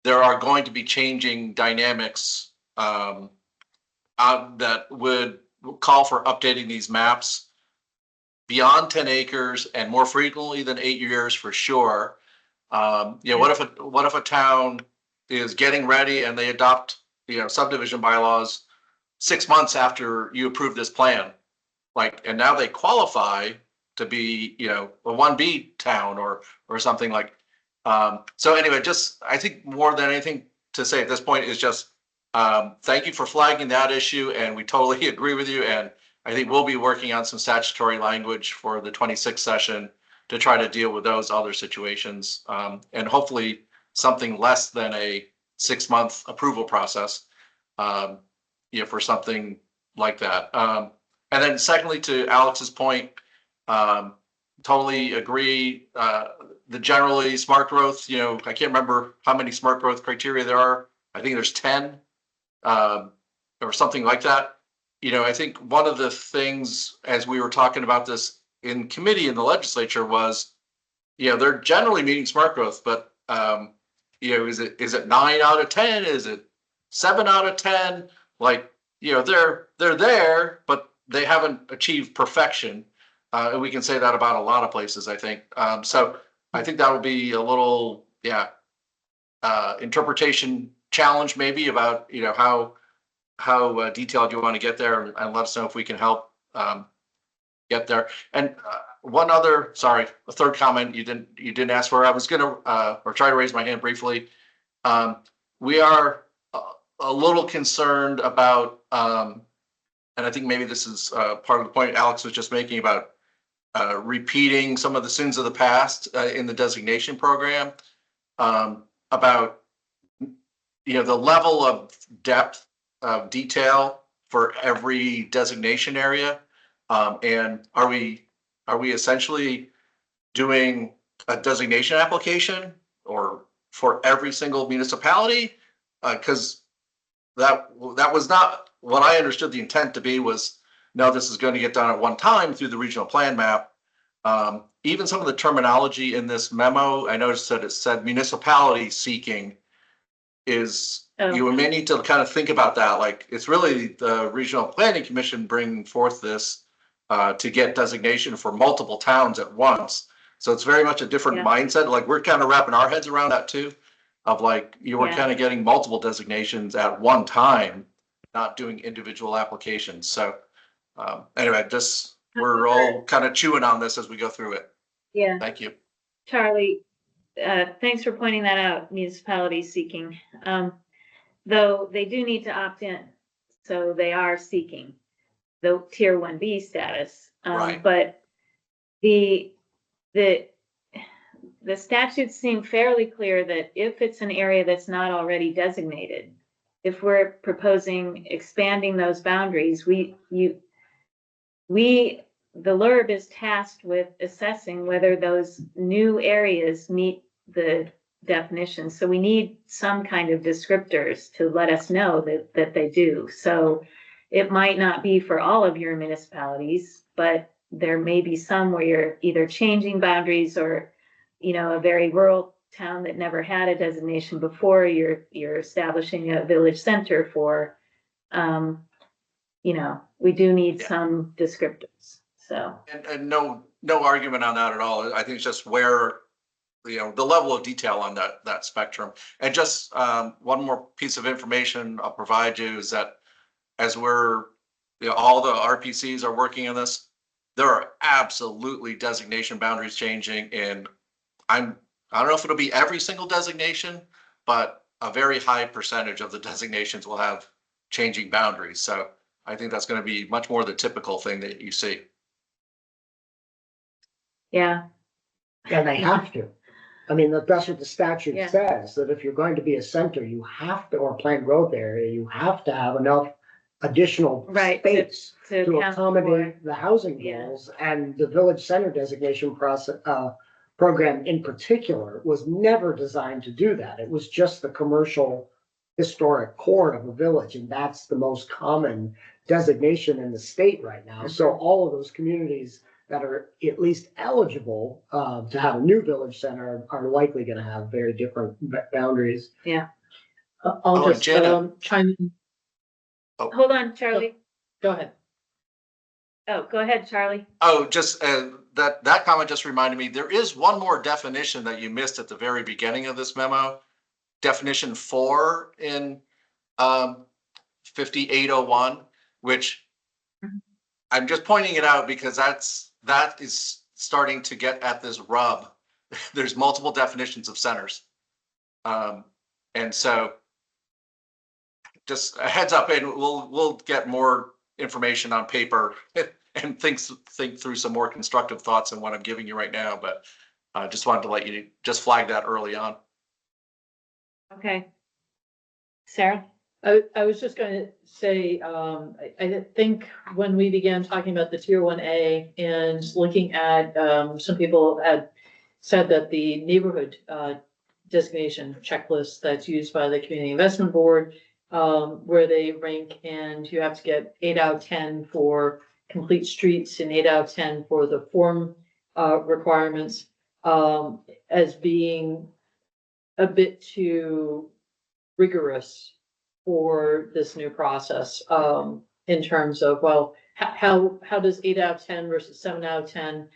there are going to be changing dynamics that would call for updating these maps beyond 10 acres and more frequently than 8 years for sure. You know, what if a town is getting ready and they adopt, you know, subdivision bylaws 6 months after you approve this plan? Like, and now they qualify to be, you know, a 1B town or something like. So anyway, just, I think more than anything to say at this point is just, thank you for flagging that issue, and we totally agree with you. And I think we'll be working on some statutory language for the 26th session to try to deal with those other situations. And hopefully something less than a 6-month approval process, you know, for something like that. And then secondly, to Alex's point, totally agree. The generally smart growth, you know, I can't remember how many smart growth criteria there are. I think there's 10 or something like that. You know, I think one of the things as we were talking about this in committee in the legislature was, you know, they're generally meeting smart growth, but you know, is it 9 out of 10? Is it 7 out of 10? Like, you know, they're there, but they haven't achieved perfection. And we can say that about a lot of places, I think. So I think that would be a little, interpretation challenge maybe about, you know, how detailed you want to get there, and let us know if we can help get there. And one other, sorry, a third comment you didn't ask for. I was gonna or try to raise my hand briefly. We are a little concerned about, and I think maybe this is part of the point Alex was just making about repeating some of the sins of the past in the designation program, about, you know, the level of depth of detail for every designation area. And are we essentially doing a designation application or for every single municipality? Because that was not what I understood the intent to be. Was, no, this is going to get done at one time through the regional plan map. Even some of the terminology in this memo, I noticed that it said municipality seeking is, you may need to kind of think about that. Like, it's really the Regional Planning Commission bringing forth this to get designation for multiple towns at once. So it's very much a different mindset. Like, we're kind of wrapping our heads around that too, of like, you were kind of getting multiple designations at one time, not doing individual applications. So anyway, just we're all kind of chewing on this as we go through it. Yeah, Thank you. Charlie, thanks for pointing that out, municipalities seeking. Though they do need to opt in, so they are seeking the tier 1B status. Right. But the statutes seem fairly clear that if it's an area that's not already designated, if we're proposing expanding those boundaries, the LURB is tasked with assessing whether those new areas meet the definition. So we need some kind of descriptors to let us know that they do. So it might not be for all of your municipalities, but there may be some where you're either changing boundaries or, a very rural town that never had a designation before, you're establishing a village center for, we do need Yeah. some descriptors, so. And no argument on that at all. I think it's just where, the level of detail on that spectrum. And just one more piece of information I'll provide you is that as we're, all the RPCs are working on this, there are absolutely designation boundaries changing, and I don't know if it'll be every single designation, but a very high percentage of the designations will have changing boundaries. So I think that's going to be much more the typical thing that you see. Yeah, And they have to. I mean, that's what the statute Yeah. says, that if you're going to be a center, you have to, or planned growth area, you have to have enough additional Right, space to to account for, accommodate the housing Yeah. goals. And the village center designation program in particular was never designed to do that. It was just the commercial historic core of a village, and that's the most common designation in the state right now. So all of those communities that are at least eligible to have a new village center are likely going to have very different boundaries. I'll Oh, just Janet. chime in. hold on, Charlie. Go ahead. Oh, go ahead, Charlie. Oh, just that comment just reminded me, there is one more definition that you missed at the very beginning of this memo. Definition 4 in 5801, which I'm just pointing it out because that is starting to get at this rub. There's multiple definitions of centers. And so just a heads up, and we'll get more information on paper and think through some more constructive thoughts than what I'm giving you right now. But I just wanted to let you just flag that early on. Okay. Sarah? I was just going to say, I think when we began talking about the tier 1A and looking at, some people had said that the neighborhood designation checklist that's used by the Community Investment Board, where they rank and you have to get 8 out of 10 for complete streets and 8 out of 10 for the form requirements, as being a bit too rigorous for this new process, in terms of, well, how does 8 out of 10 versus 7 out of 10?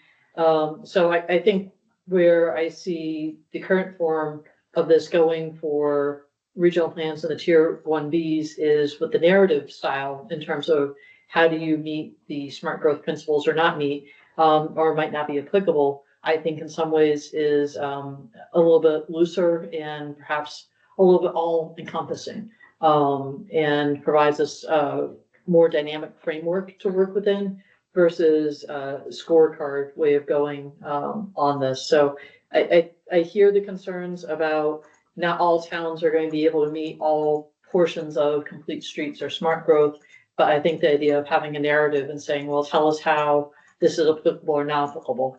So I think where I see the current form of this going for regional plans and the tier 1Bs is with the narrative style in terms of how do you meet the smart growth principles or not meet, or might not be applicable. I think in some ways is a little bit looser and perhaps a little bit all encompassing, and provides us a more dynamic framework to work within versus a scorecard way of going on this. So I hear the concerns about not all towns are going to be able to meet all portions of complete streets or smart growth. But I think the idea of having a narrative and saying, well, tell us how this is applicable or not applicable,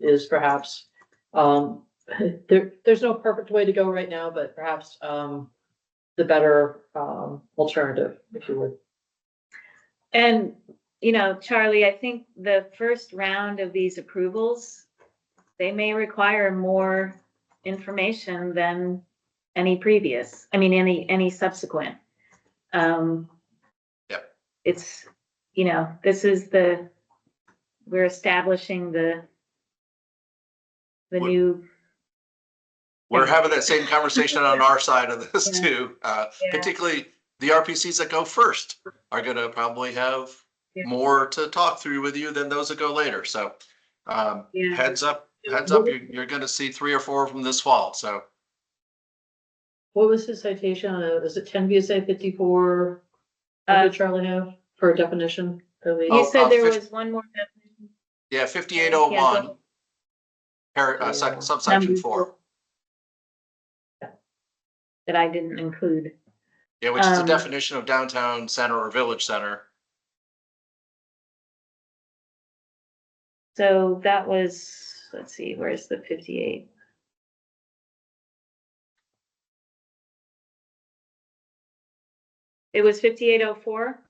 is perhaps, there's no perfect way to go right now, but perhaps the better alternative, if you would. And, Charlie, I think the first round of these approvals, they may require more information than any previous, any subsequent. Yep. It's, we're establishing the new. We're having that same conversation on our side of this Yeah. too. Particularly the RPCs that go first are going to probably have, more to talk through with you than those that go later. So Yeah. heads up, you're gonna see 3 or 4 of them this fall, so. What was the citation? Was it 10 VSA 54? What Uh, did Charlie have for a definition? That we- You Oh, said there 50 was one more definition. Yeah, 5801, Yeah. subsection Number 4. that I didn't include. Yeah, which is the Um, definition of downtown center or village center. So that was, let's see, where's the 58? It was 5804?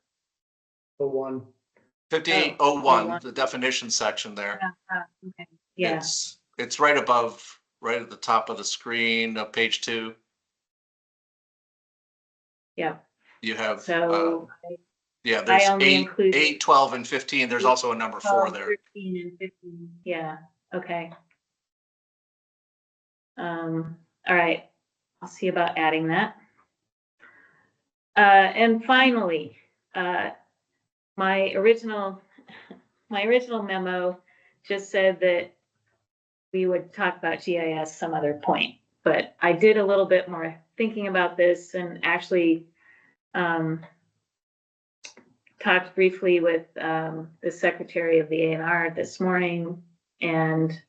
The one. 5801, the definition section there. Okay. Yeah, It's right above, right at the top of the screen of page 2. yeah. You have, So yeah, I there's only 8, included 8, 12, and 15. There's also a number 4 there. 13 and 15. Yeah, okay. All right, I'll see about adding that. And finally, my original memo just said that we would talk about GIS some other point, but I did a little bit more thinking about this and actually talked briefly with the secretary of the A&R this morning, and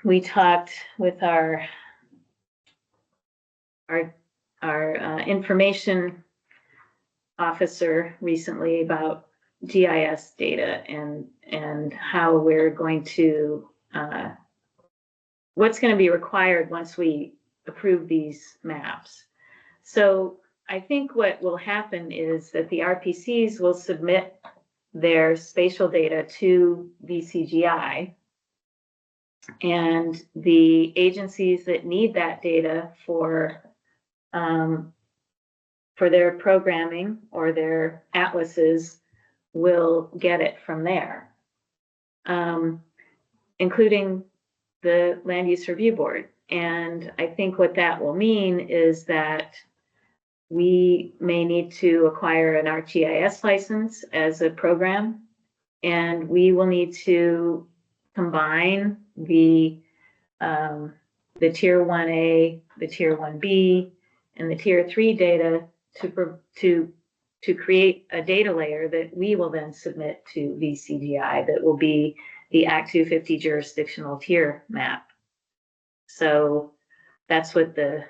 we talked with our information officer recently about GIS data and how we're going to what's going to be required once we approve these maps. So I think what will happen is that the RPCs will submit their spatial data to VCGI, and the agencies that need that data for their programming or their atlases will get it from there, including the Land Use Review Board. And I think what that will mean is that we may need to acquire an ArcGIS license as a program, and we will need to combine the Tier 1A, the Tier 1B, and the Tier 3 data to create a data layer that we will then submit to VCGI that will be the Act 250 jurisdictional tier map. So that's what the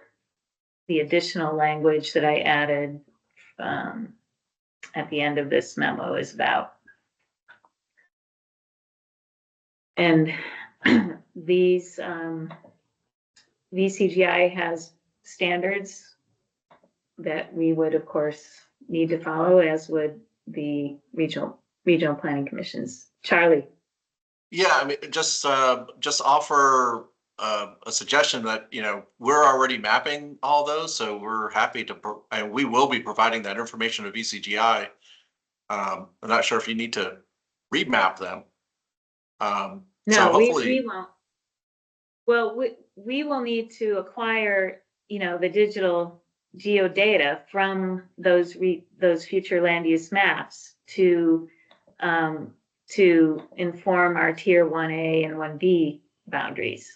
additional language that I added at the end of this memo is about. And these VCGI has standards that we would, of course, need to follow, as would the regional planning commissions. Charlie. Yeah, I mean, just offer a suggestion that, we're already mapping all those, so we're happy to, and we will be providing that information to VCGI. I'm not sure if you need to remap them. So No, hopefully, we won't. Well, we will need to acquire, the digital geodata from those future land use maps to inform our Tier 1A and 1B boundaries.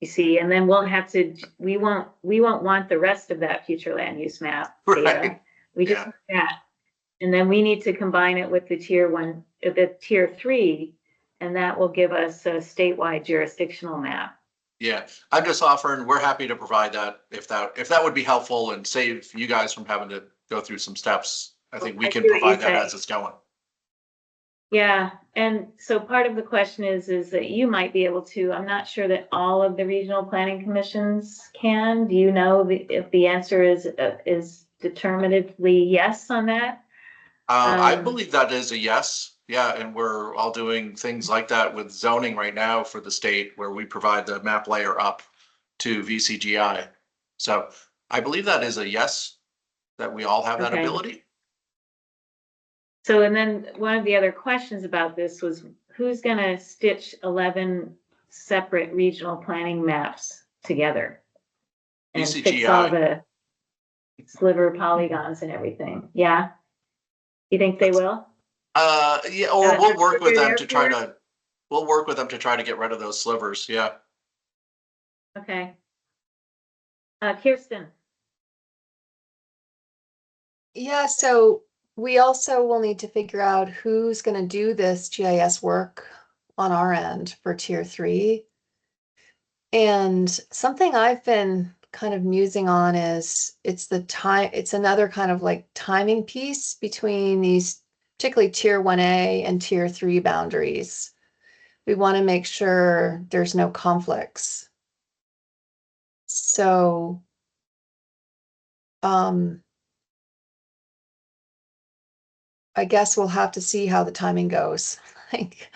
You see, and then we won't want the rest of that future land use map data. Right. We just want that. And then we need to combine it with the the Tier 3, and that will give us a statewide jurisdictional map. yeah, I'm just offering, we're happy to provide that if that would be helpful and save you guys from having to go through some steps. I think we I can see what provide you're that saying. as it's going. Yeah, and so part of the question is that you might be able to, I'm not sure that all of the regional planning commissions can. Do you know if the answer is determinatively yes on that? I believe that is a yes. Yeah, and we're all doing things like that with zoning right now for the state, where we provide the map layer up to VCGI. So I believe that is a yes, that we all have that Okay. ability. So, and then one of the other questions about this was, who's gonna stitch 11 separate regional planning maps together? And fix all VCGI. the, sliver polygons and everything. Yeah? You think they will? Yeah, or we'll work with them to try Therefore- to, we'll work with them to try to get rid of those slivers, yeah. Okay. Kirsten, Yeah, so we also will need to figure out who's gonna do this GIS work on our end for tier 3. And something I've been kind of musing on is it's another kind of like timing piece between these, particularly tier 1A and tier 3 boundaries. We want to make sure there's no conflicts. So, I guess we'll have to see how the timing goes. Like,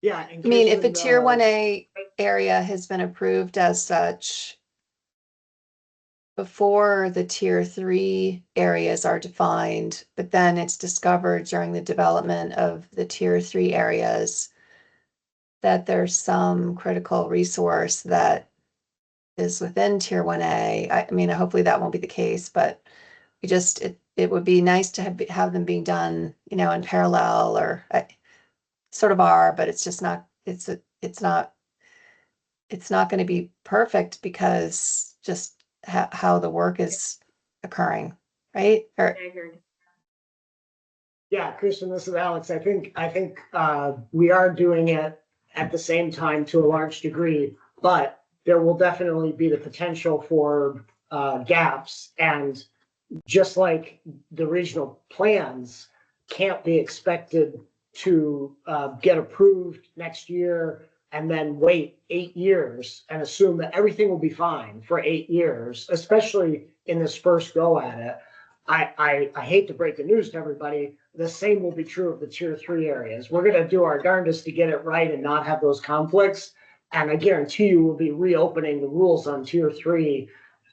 Yeah. I mean, if a tier 1A area has been approved as such before the tier 3 areas are defined, but then it's discovered during the development of the tier 3 areas that there's some critical resource that is within tier 1A. I mean, hopefully that won't be the case, but it would be nice to have them being done, in parallel, or sort of are, but it's just not, it's not going to be perfect because just how the work is occurring, right? Or staggered. Yeah, Christian, this is Alex. I think we are doing it at the same time to a large degree, but there will definitely be the potential for gaps. And just like the regional plans can't be expected to get approved next year and then wait 8 years and assume that everything will be fine for 8 years, especially in this first go at it. I hate to break the news to everybody. The same will be true of the tier 3 areas. We're going to do our darndest to get it right and not have those conflicts. And I guarantee you we'll be reopening the rules on tier 3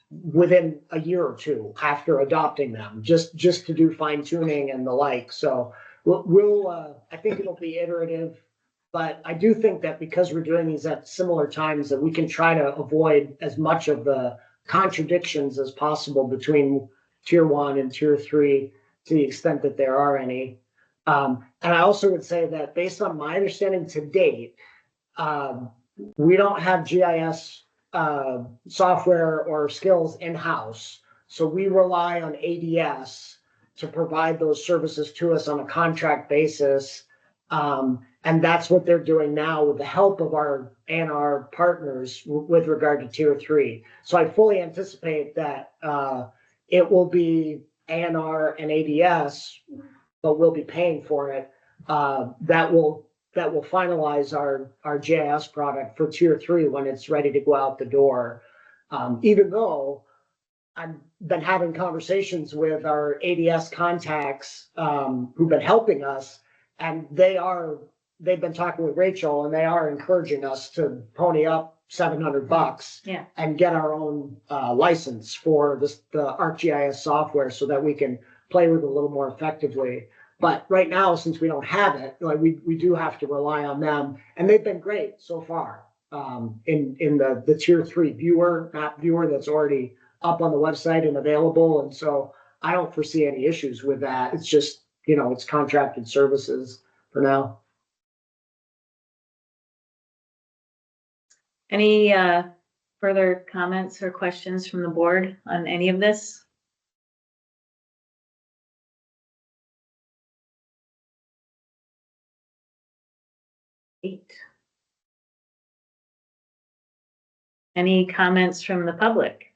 within a year or two after adopting them, just to do fine tuning and the like. So I think it'll be iterative, but I do think that because we're doing these at similar times, that we can try to avoid as much of the contradictions as possible between tier 1 and tier 3 to the extent that there are any. And I also would say that based on my understanding to date, we don't have GIS software or skills in-house. So we rely on ADS to provide those services to us on a contract basis. And that's what they're doing now with the help of our ANR partners with regard to tier 3. So I fully anticipate that it will be ANR and ADS, but we'll be paying for it. That will finalize our GIS product for tier 3 when it's ready to go out the door. Even though I've been having conversations with our ADS contacts who've been helping us, and they've been talking with Rachel, and they are encouraging us to pony up $700 and get our own license for the ArcGIS software so that we can play with it a little more effectively. But right now, since we don't have it, like we do have to rely on them, and they've been great so far. In the tier 3 map viewer that's already up on the website and available, and so I don't foresee any issues with that. It's just it's contracted services for now. Any further comments or questions from the board on any of this? Any comments from the public?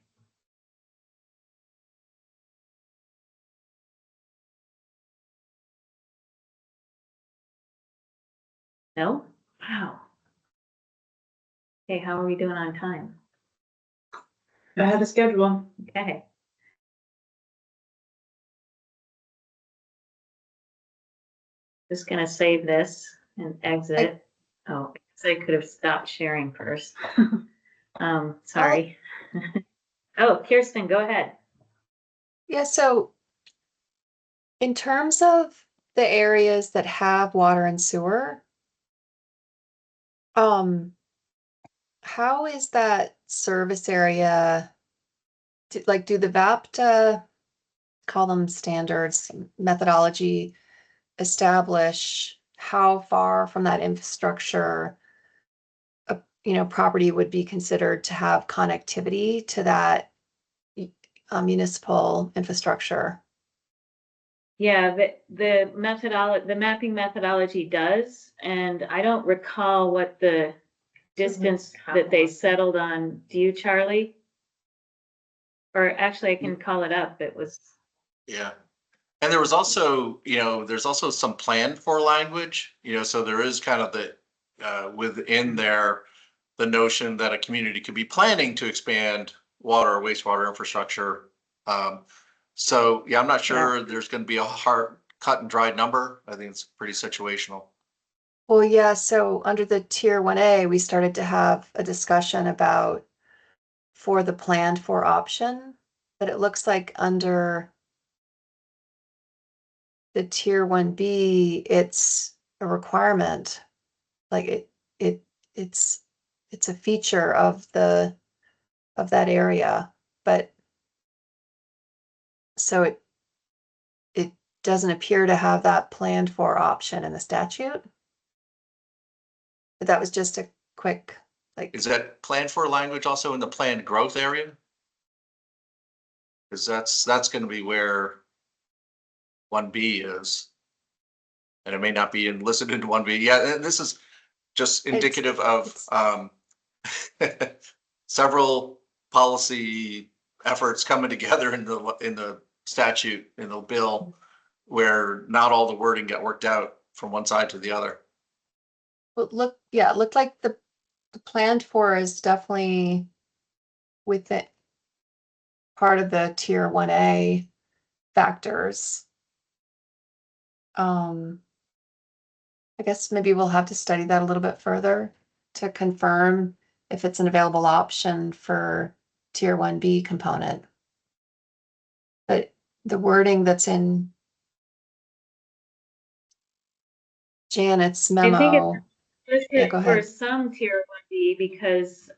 No? Wow. Okay, how are we doing on time? I have a schedule. Okay. Just gonna save this and exit. Oh, so I could have stopped sharing first. Sorry. Oh, Kirsten, go ahead. yeah, so in terms of the areas that have water and sewer, how is that service area do the VAPT, call them standards, methodology, establish how far from that infrastructure a, property would be considered to have connectivity to that municipal infrastructure? Yeah, the mapping methodology does, and I don't recall what the distance that they settled on. Do you, Charlie? Or actually, I can call it up. It was, Yeah. And there was also, there's also some planned for language, so there is kind of the, within there, the notion that a community could be planning to expand water or wastewater infrastructure. So, yeah, I'm not sure there's going to be a hard cut and dried number. I think it's pretty situational. Well, yeah, so under the tier 1A, we started to have a discussion about for the planned for option, but it looks like under the tier 1B, it's a requirement. Like it's a feature of that area, but so it doesn't appear to have that planned for option in the statute. But that was just a quick, Is that planned for language also in the planned growth area? Because that's going to be where 1B is. And it may not be listed into 1B. Yeah, and this is just indicative of several policy efforts coming together in the statute, in the bill, where not all the wording got worked out from one side to the other. well, it looked like the planned for is definitely with it part of the tier 1A factors. I guess maybe we'll have to study that a little bit further to confirm if it's an available option for tier 1B component. But the wording that's in Janet's I think memo. it's Yeah, go for ahead. some tier 1B because,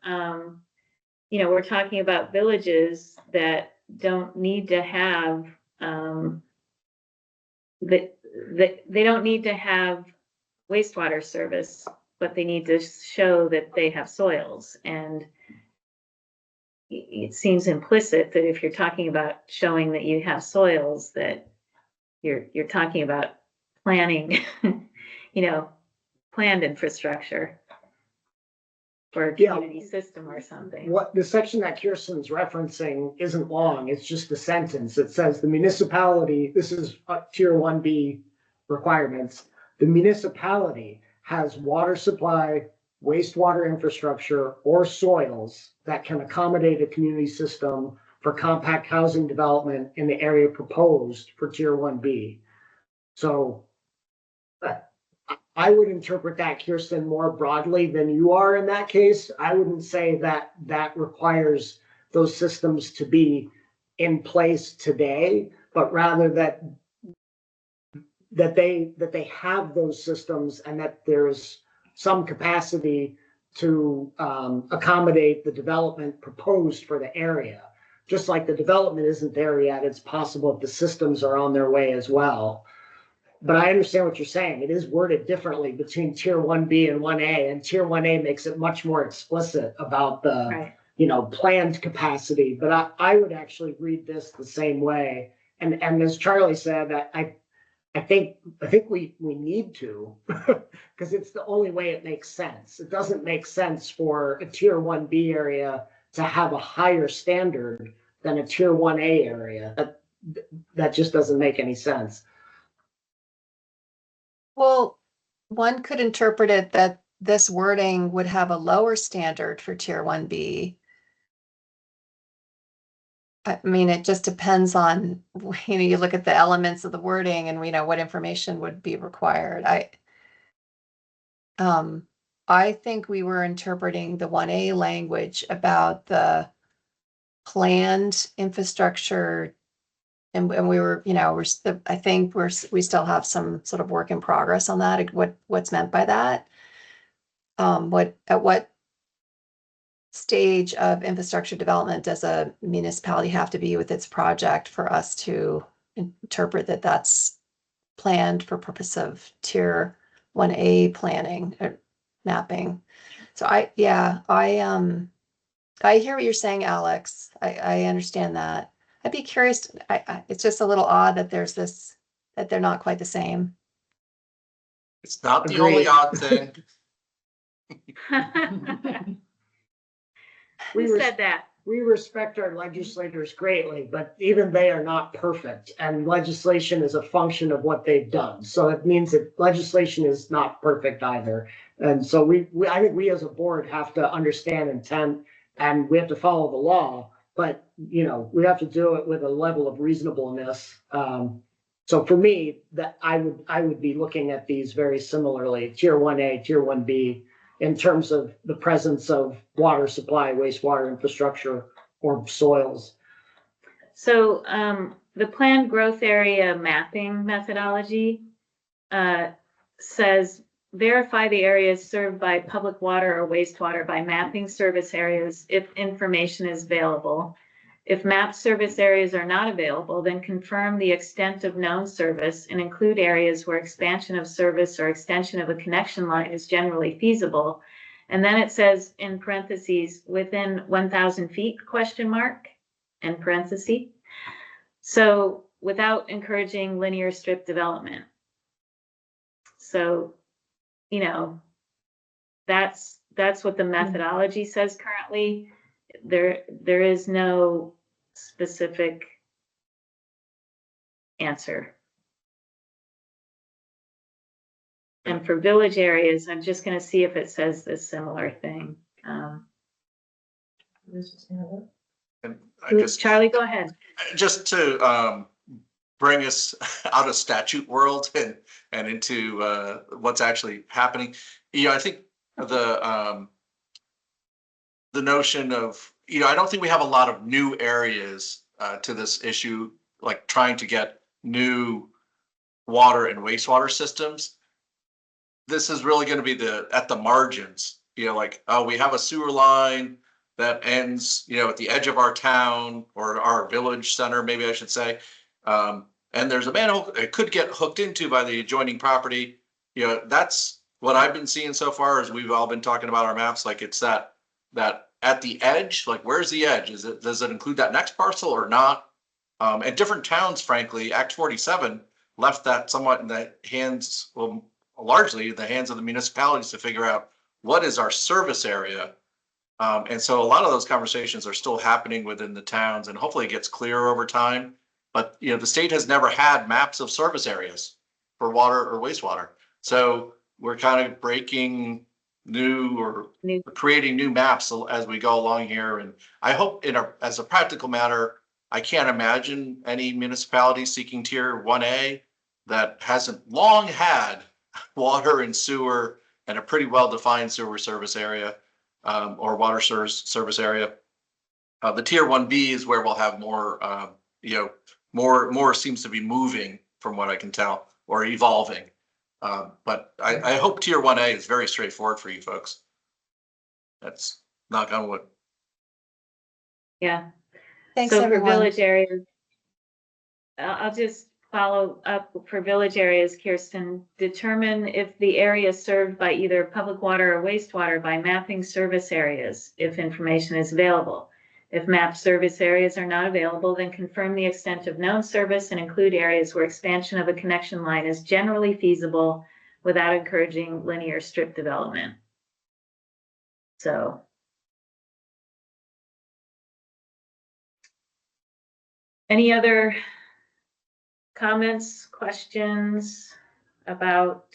we're talking about villages that don't need to have, they don't need to have wastewater service, but they need to show that they have soils. And it seems implicit that if you're talking about showing that you have soils, that you're talking about planning, planned infrastructure for a Yeah. community system or something. What the section that Kirsten's referencing isn't long, it's just a sentence. It says the municipality, this is tier 1B requirements. The municipality has water supply, wastewater infrastructure, or soils that can accommodate a community system for compact housing development in the area proposed for tier 1B. So I would interpret that, Kirsten, more broadly than you are in that case. I wouldn't say that that requires those systems to be in place today, but rather that they have those systems and that there's some capacity to accommodate the development proposed for the area. Just like the development isn't there yet, it's possible that the systems are on their way as well. But I understand what you're saying. It is worded differently between tier 1B and 1A, and tier 1A makes it much more explicit about the, Right. planned capacity. But I would actually read this the same way. And as Charlie said, I think we need to, because it's the only way it makes sense. It doesn't make sense for a tier 1B area to have a higher standard than a tier 1A area. That just doesn't make any sense. Well, one could interpret it that this wording would have a lower standard for tier 1B. I mean, it just depends on, you look at the elements of the wording and we know what information would be required. I think we were interpreting the 1A language about the planned infrastructure. And we were, I think we still have some sort of work in progress on that, what's meant by that. At what stage of infrastructure development does a municipality have to be with its project for us to interpret that that's planned for purpose of tier 1A planning or mapping? So I hear what you're saying, Alex. I understand that. I'd be curious, it's just a little odd that there's this, that they're not quite the same. It's not the Agreed. only odd thing. We Who res- said that? We respect our legislators greatly, but even they are not perfect, and legislation is a function of what they've done. So it means that legislation is not perfect either. And so I think we as a board have to understand intent, and we have to follow the law, but, you know, we have to do it with a level of reasonableness. So for me, that I would be looking at these very similarly, tier 1A, tier 1B, in terms of the presence of water supply, wastewater infrastructure, or soils. So the planned growth area mapping methodology says verify the areas served by public water or wastewater by mapping service areas if information is available. If mapped service areas are not available, then confirm the extent of known service and include areas where expansion of service or extension of a connection line is generally feasible. And then it says in parentheses, within 1,000 feet, ? In parentheses. So without encouraging linear strip development. So, you know, that's what the methodology says currently. There is no specific answer. And for village areas, I'm just going to see if it says this similar thing. And I just, Charlie, go ahead. just to bring us out of statute world and into what's actually happening. You know, I think the notion of, you know, I don't think we have a lot of new areas to this issue, like trying to get new water and wastewater systems. This is really going to be at the margins, you know, like, oh, we have a sewer line that ends, you know, at the edge of our town or our village center, maybe I should say. And there's a manhole it could get hooked into by the adjoining property. You know, that's what I've been seeing so far as we've all been talking about our maps. Like it's that at the edge, like where's the edge? Does it include that next parcel or not? And different towns, frankly, Act 47 left that somewhat in the hands, well, largely in the hands of the municipalities to figure out what is our service area. And so a lot of those conversations are still happening within the towns, and hopefully it gets clearer over time. But, you know, the state has never had maps of service areas for water or wastewater. So we're kind of breaking creating new maps as we go along here. And I hope as a practical matter, I can't imagine any municipality seeking tier 1A that hasn't long had water and sewer and a pretty well-defined sewer service area or water service area. The tier 1B is where we'll have more, you know, more seems to be moving from what I can tell, or evolving. But I hope tier 1A is very straightforward for you folks. That's knock on wood. Yeah. Thanks, So for everyone. village areas, I'll just follow up for village areas, Kirsten. Determine if the area is served by either public water or wastewater by mapping service areas, if information is available. If mapped service areas are not available, then confirm the extent of known service and include areas where expansion of a connection line is generally feasible without encouraging linear strip development. So. Any other comments, questions about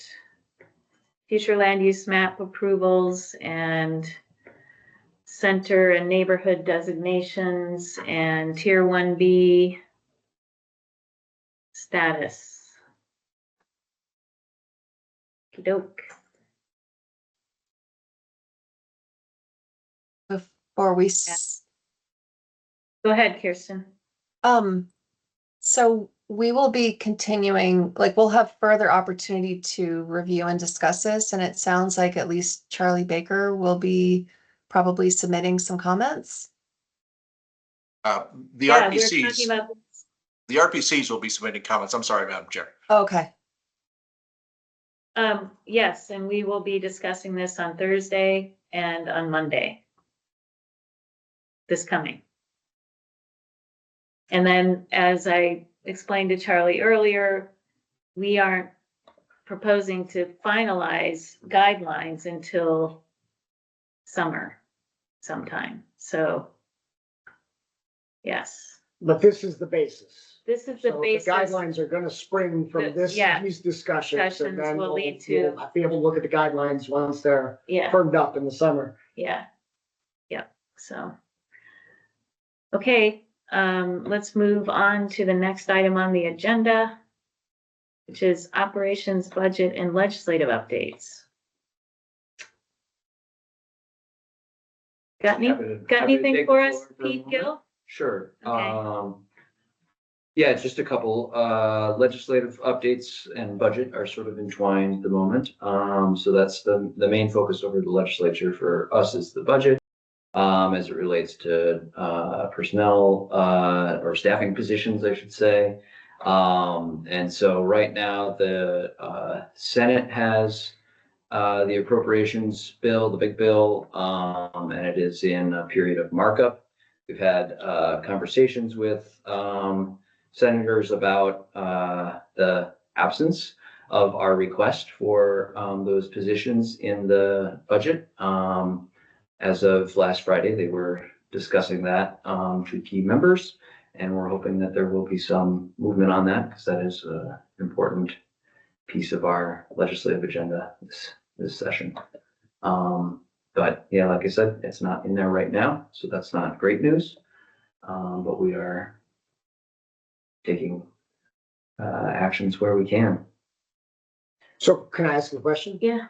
future land use map approvals and center and neighborhood designations and tier 1B status? Okey-doke. Before we, Go ahead, Kirsten. so we will be continuing, like, we'll have further opportunity to review and discuss this, and it sounds like at least Charlie Baker will be probably submitting some comments. The Yeah, we were RPCs, talking about, the RPCs will be submitting comments. I'm sorry, Madam Chair. Okay, yes, and we will be discussing this on Thursday and on Monday. This coming. And then, as I explained to Charlie earlier, we aren't proposing to finalize guidelines until summer sometime. So, yes, But this is the basis. this is the So basis. the guidelines are gonna spring The- from this, yeah. these discussions, Discussions and then will we'll lead to- we'll be able to look at the guidelines once they're Yeah, firmed up in the summer. yeah, yeah, so. Okay, let's move on to the next item on the agenda, which is operations, budget, and legislative updates. Got Happy to got take anything the for floor us, for a Pete moment. Gill? Sure. Okay. Yeah, just a couple, legislative updates and budget are sort of entwined at the moment. So that's the main focus over the legislature for us is the budget. As it relates to, personnel, or staffing positions, I should say. And so right now, the, Senate has, the appropriations bill, the big bill, and it is in a period of markup. We've had, conversations with, senators about the absence of our request for those positions in the budget. As of last Friday, they were discussing that to key members, and we're hoping that there will be some movement on that because that is an important piece of our legislative agenda this session. But yeah, like I said, it's not in there right now, so that's not great news. But we are taking actions where we can. So can I ask a question? Yeah,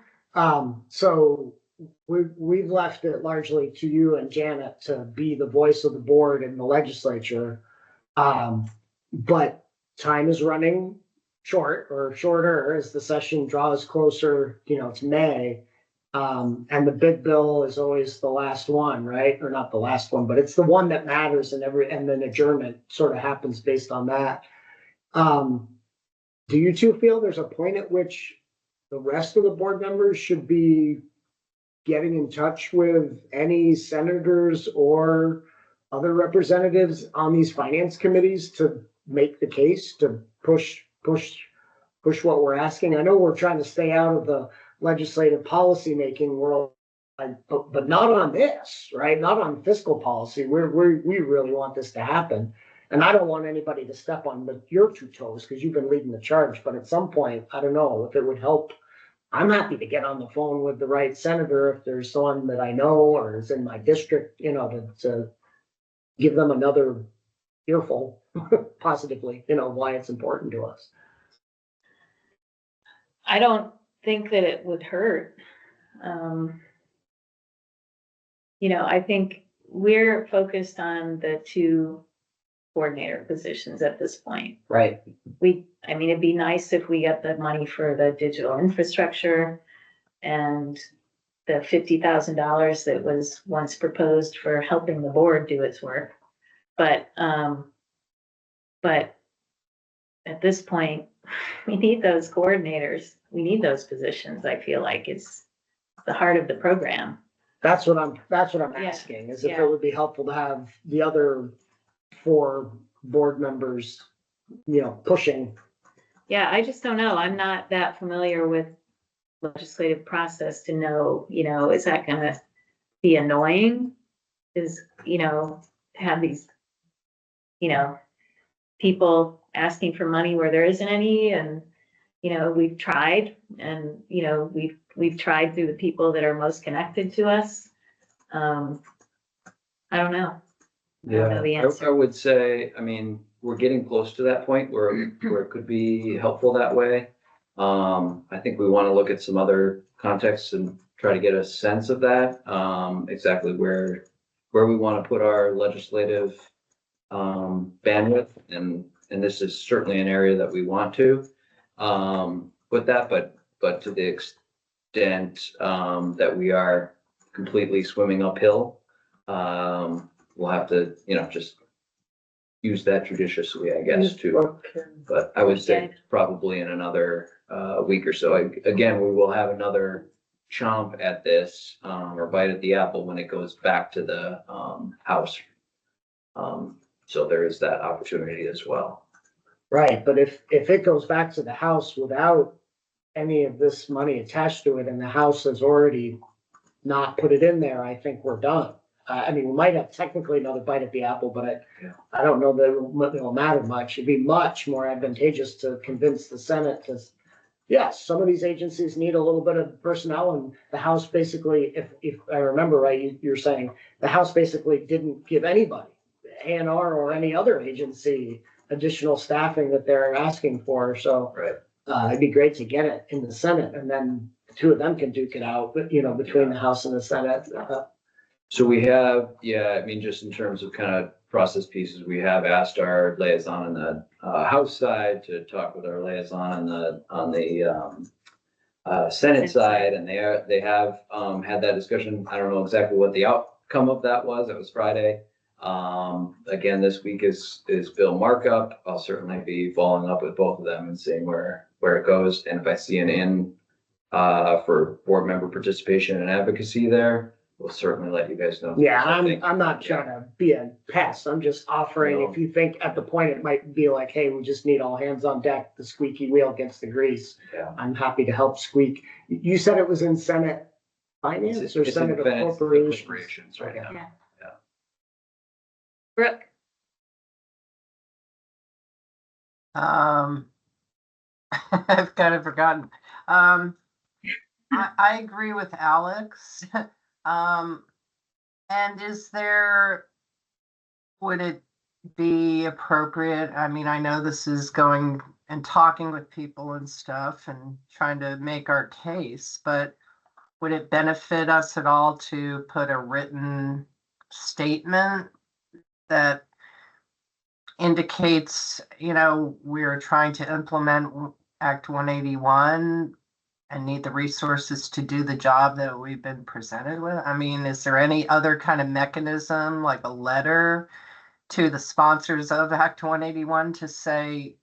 So we've left it largely to you and Janet to be the voice of the board in the legislature. But time is running short or shorter as the session draws closer, it's May. And the big bill is always the last one, right? Or not the last one, but it's the one that matters and then adjournment sort of happens based on that. Do you two feel there's a point at which the rest of the board members should be getting in touch with any senators or other representatives on these finance committees to make the case, to push what we're asking? I know we're trying to stay out of the legislative policymaking world, but not on this, right? Not on fiscal policy. We really want this to happen. And I don't want anybody to step on your two toes because you've been leading the charge. But at some point, I don't know if it would help. I'm happy to get on the phone with the right senator if there's someone that I know or is in my district, to give them another earful positively, why it's important to us. I don't think that it would hurt. I think we're focused on the two coordinator positions at this point. Right. It'd be nice if we got the money for the digital infrastructure and the $50,000 that was once proposed for helping the board do its work. But at this point, we need those coordinators. We need those positions. I feel like it's the heart of the program. That's what I'm Yeah. asking, is if Yeah. it would be helpful to have the other 4 board members, pushing. Yeah, I just don't know. I'm not that familiar with legislative process to know, is that gonna be annoying? Have these, people asking for money where there isn't any, and, we've tried, and, we've tried through the people that are most connected to us. I don't know. I don't know the answer. I would say, we're getting close to that point where it could be helpful that way. I think we want to look at some other contexts and try to get a sense of that, exactly where we want to put our legislative bandwidth, and this is certainly an area that we want to put that, but to the extent that we are completely swimming uphill, we'll have to, just use that judiciously, I guess, too. But I would say Okay. probably in another week or so. Again, we will have another chomp at this, or bite at the apple when it goes back to the House. So there is that opportunity as well. Right, but if it goes back to the House without any of this money attached to it and the House has already not put it in there, I think we're done. I mean, we might have technically another bite at the apple, but I don't know that it'll matter much. It'd be much more advantageous to convince the Senate to, yes, some of these agencies need a little bit of personnel, and the House basically, if I remember right, you're saying the House basically didn't give anybody, ANR or any other agency, additional staffing that they're asking for, so. Right. It'd be great to get it in the Senate, and then the two of them can duke it out, but between the House and the Senate. So we have, I mean, just in terms of kind of process pieces, we have asked our liaison on the House side to talk with our liaison on the Senate side, and they have had that discussion. I don't know exactly what the outcome of that was. It was Friday. Again, this week is bill markup. I'll certainly be following up with both of them and seeing where it goes. And if I see an in for board member participation and advocacy there, we'll certainly let you guys know. Yeah, I think- I'm not trying to be a pest. I'm just offering, No. if you think at the point it might be like, hey, we just need all hands on deck, the squeaky wheel gets the grease. Yeah. I'm happy to help squeak. You said it was in Senate Finance It's or in Senate Finance Appropriations? right Okay. now. Yeah. Brooke, I've kind of forgotten. I agree with Alex. And would it be appropriate? I mean, I know this is going and talking with people and stuff and trying to make our case, but would it benefit us at all to put a written statement that indicates, we're trying to implement Act 181 and need the resources to do the job that we've been presented with? I mean, is there any other kind of mechanism, like a letter to the sponsors of Act 181 to say,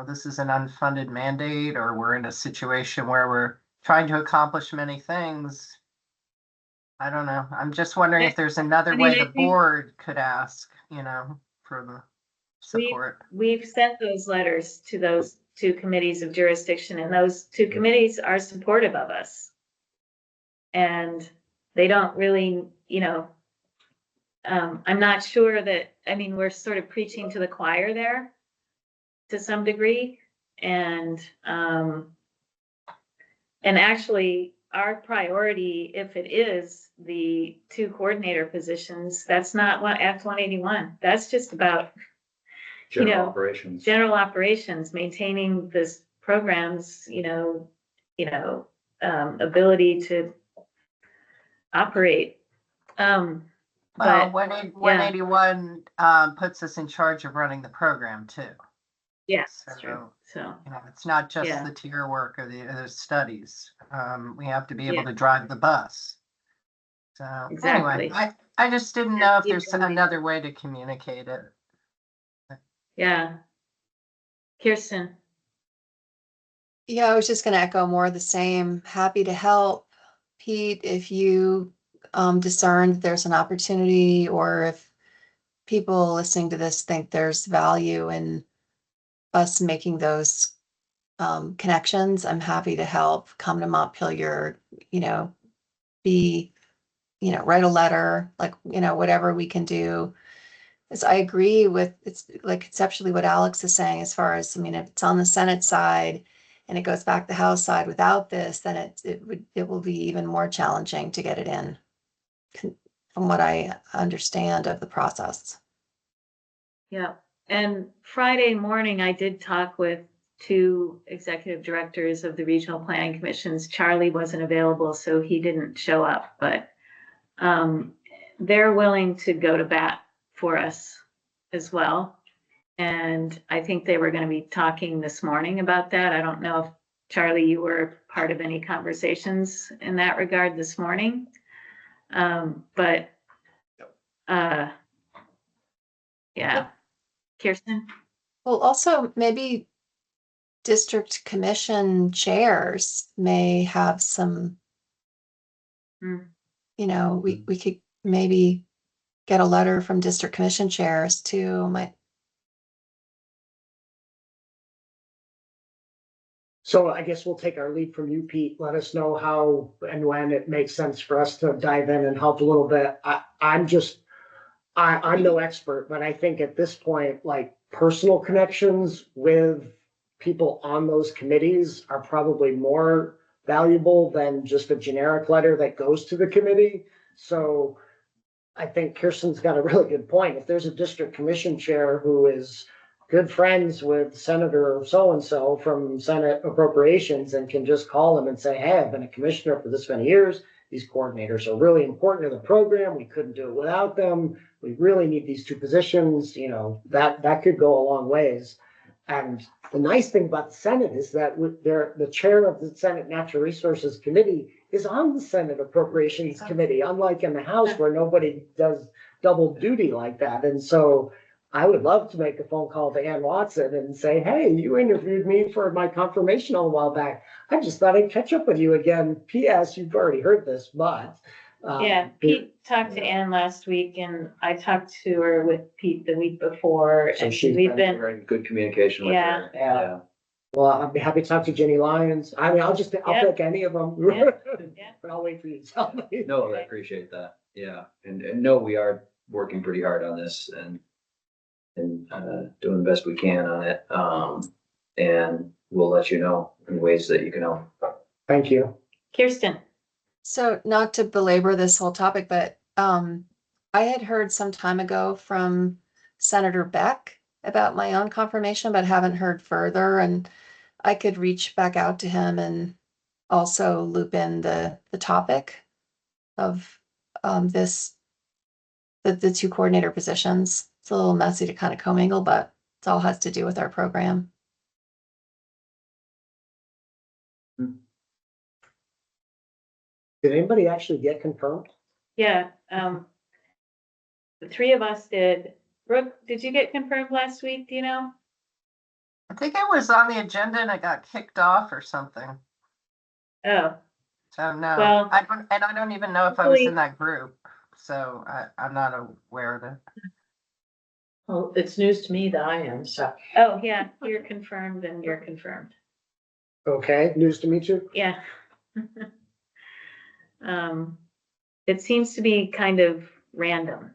this is an unfunded mandate, or we're in a situation where we're trying to accomplish many things? I don't know. I'm just wondering if there's another way I the think- board could ask, for the support. we've sent those letters to those two committees of jurisdiction, and those two committees are supportive of us. And they don't really, I'm not sure that, I mean, we're sort of preaching to the choir there to some degree. And actually our priority, if it is the two coordinator positions, that's not what Act 181, that's just about General operations. general operations, maintaining this program's, ability to operate. Well, But 181 puts us in charge of running the program too. yes, that's true. So, It's not just Yeah. the tier work or the studies. We have to be able Yeah. to drive the bus. So Exactly. anyway, I just didn't know if there's another way to communicate it. yeah. Kirsten, Yeah, I was just gonna echo more of the same. Happy to help. Pete, if you discern that there's an opportunity, or if people listening to this think there's value in us making those connections, I'm happy to help. Come to Montpelier, write a letter, whatever we can do. As I agree with, it's like conceptually what Alex is saying, as far as, if it's on the Senate side and it goes back the House side without this, then it will be even more challenging to get it in, from what I understand of the process. yeah. And Friday morning, I did talk with two executive directors of the regional planning commissions. Charlie wasn't available, so he didn't show up, but they're willing to go to bat for us as well. And I think they were going to be talking this morning about that. I don't know if Charlie, you were part of any conversations in that regard this morning. But, yeah. Kirsten? Well, also maybe district commission chairs may have some, Hmm. you know, we could maybe get a letter from district commission chairs to my, So I guess we'll take our lead from you, Pete. Let us know how and when it makes sense for us to dive in and help a little bit. I'm no expert, but I think at this point, like personal connections with people on those committees are probably more valuable than just a generic letter that goes to the committee. So I think Kirsten's got a really good point. If there's a district commission chair who is good friends with Senator so-and-so from Senate Appropriations and can just call them and say, hey, I've been a commissioner for this many years. These coordinators are really important to the program. We couldn't do it without them. We really need these two positions. You know, that could go a long ways. And the nice thing about the Senate is that the chair of the Senate Natural Resources Committee is on the Senate Appropriations Committee, unlike in the House where nobody does double duty like that. And so I would love to make a phone call to Ann Watson and say, hey, you interviewed me for my confirmation a while back. I just thought I'd catch up with you again. P.S. You've already heard this, but. Yeah, Pete talked to Ann last week and I talked to her with Pete the week before. So And she's we've been, We're in good communication with Yeah. her. Yeah. Well, I'd be happy to talk to Jenny Lyons. I mean, I'll Yeah. pick any of them. Yeah. Yeah. But I'll wait for you to tell me. No, I appreciate that. Yeah, and no, we are working pretty hard on this and doing the best we can on it. And we'll let you know in ways that you can help. Thank you. Kirsten. so not to belabor this whole topic, but I had heard some time ago from Senator Beck about my own confirmation, but haven't heard further. And I could reach back out to him and also loop in the topic of the two coordinator positions. It's a little messy to kind of commingle, but it all has to do with our program. Did anybody actually get confirmed? Yeah, the three of us did. Brooke, did you get confirmed last week? Do you know? I think it was on the agenda and it got kicked off or something. Oh, So no, Well, I don't even know if I was hopefully- in that group. So I'm not aware of it. Well, it's news to me that I am, so. oh, yeah, you're confirmed and you're confirmed. Okay, news to me too. Yeah. It seems to be kind of random.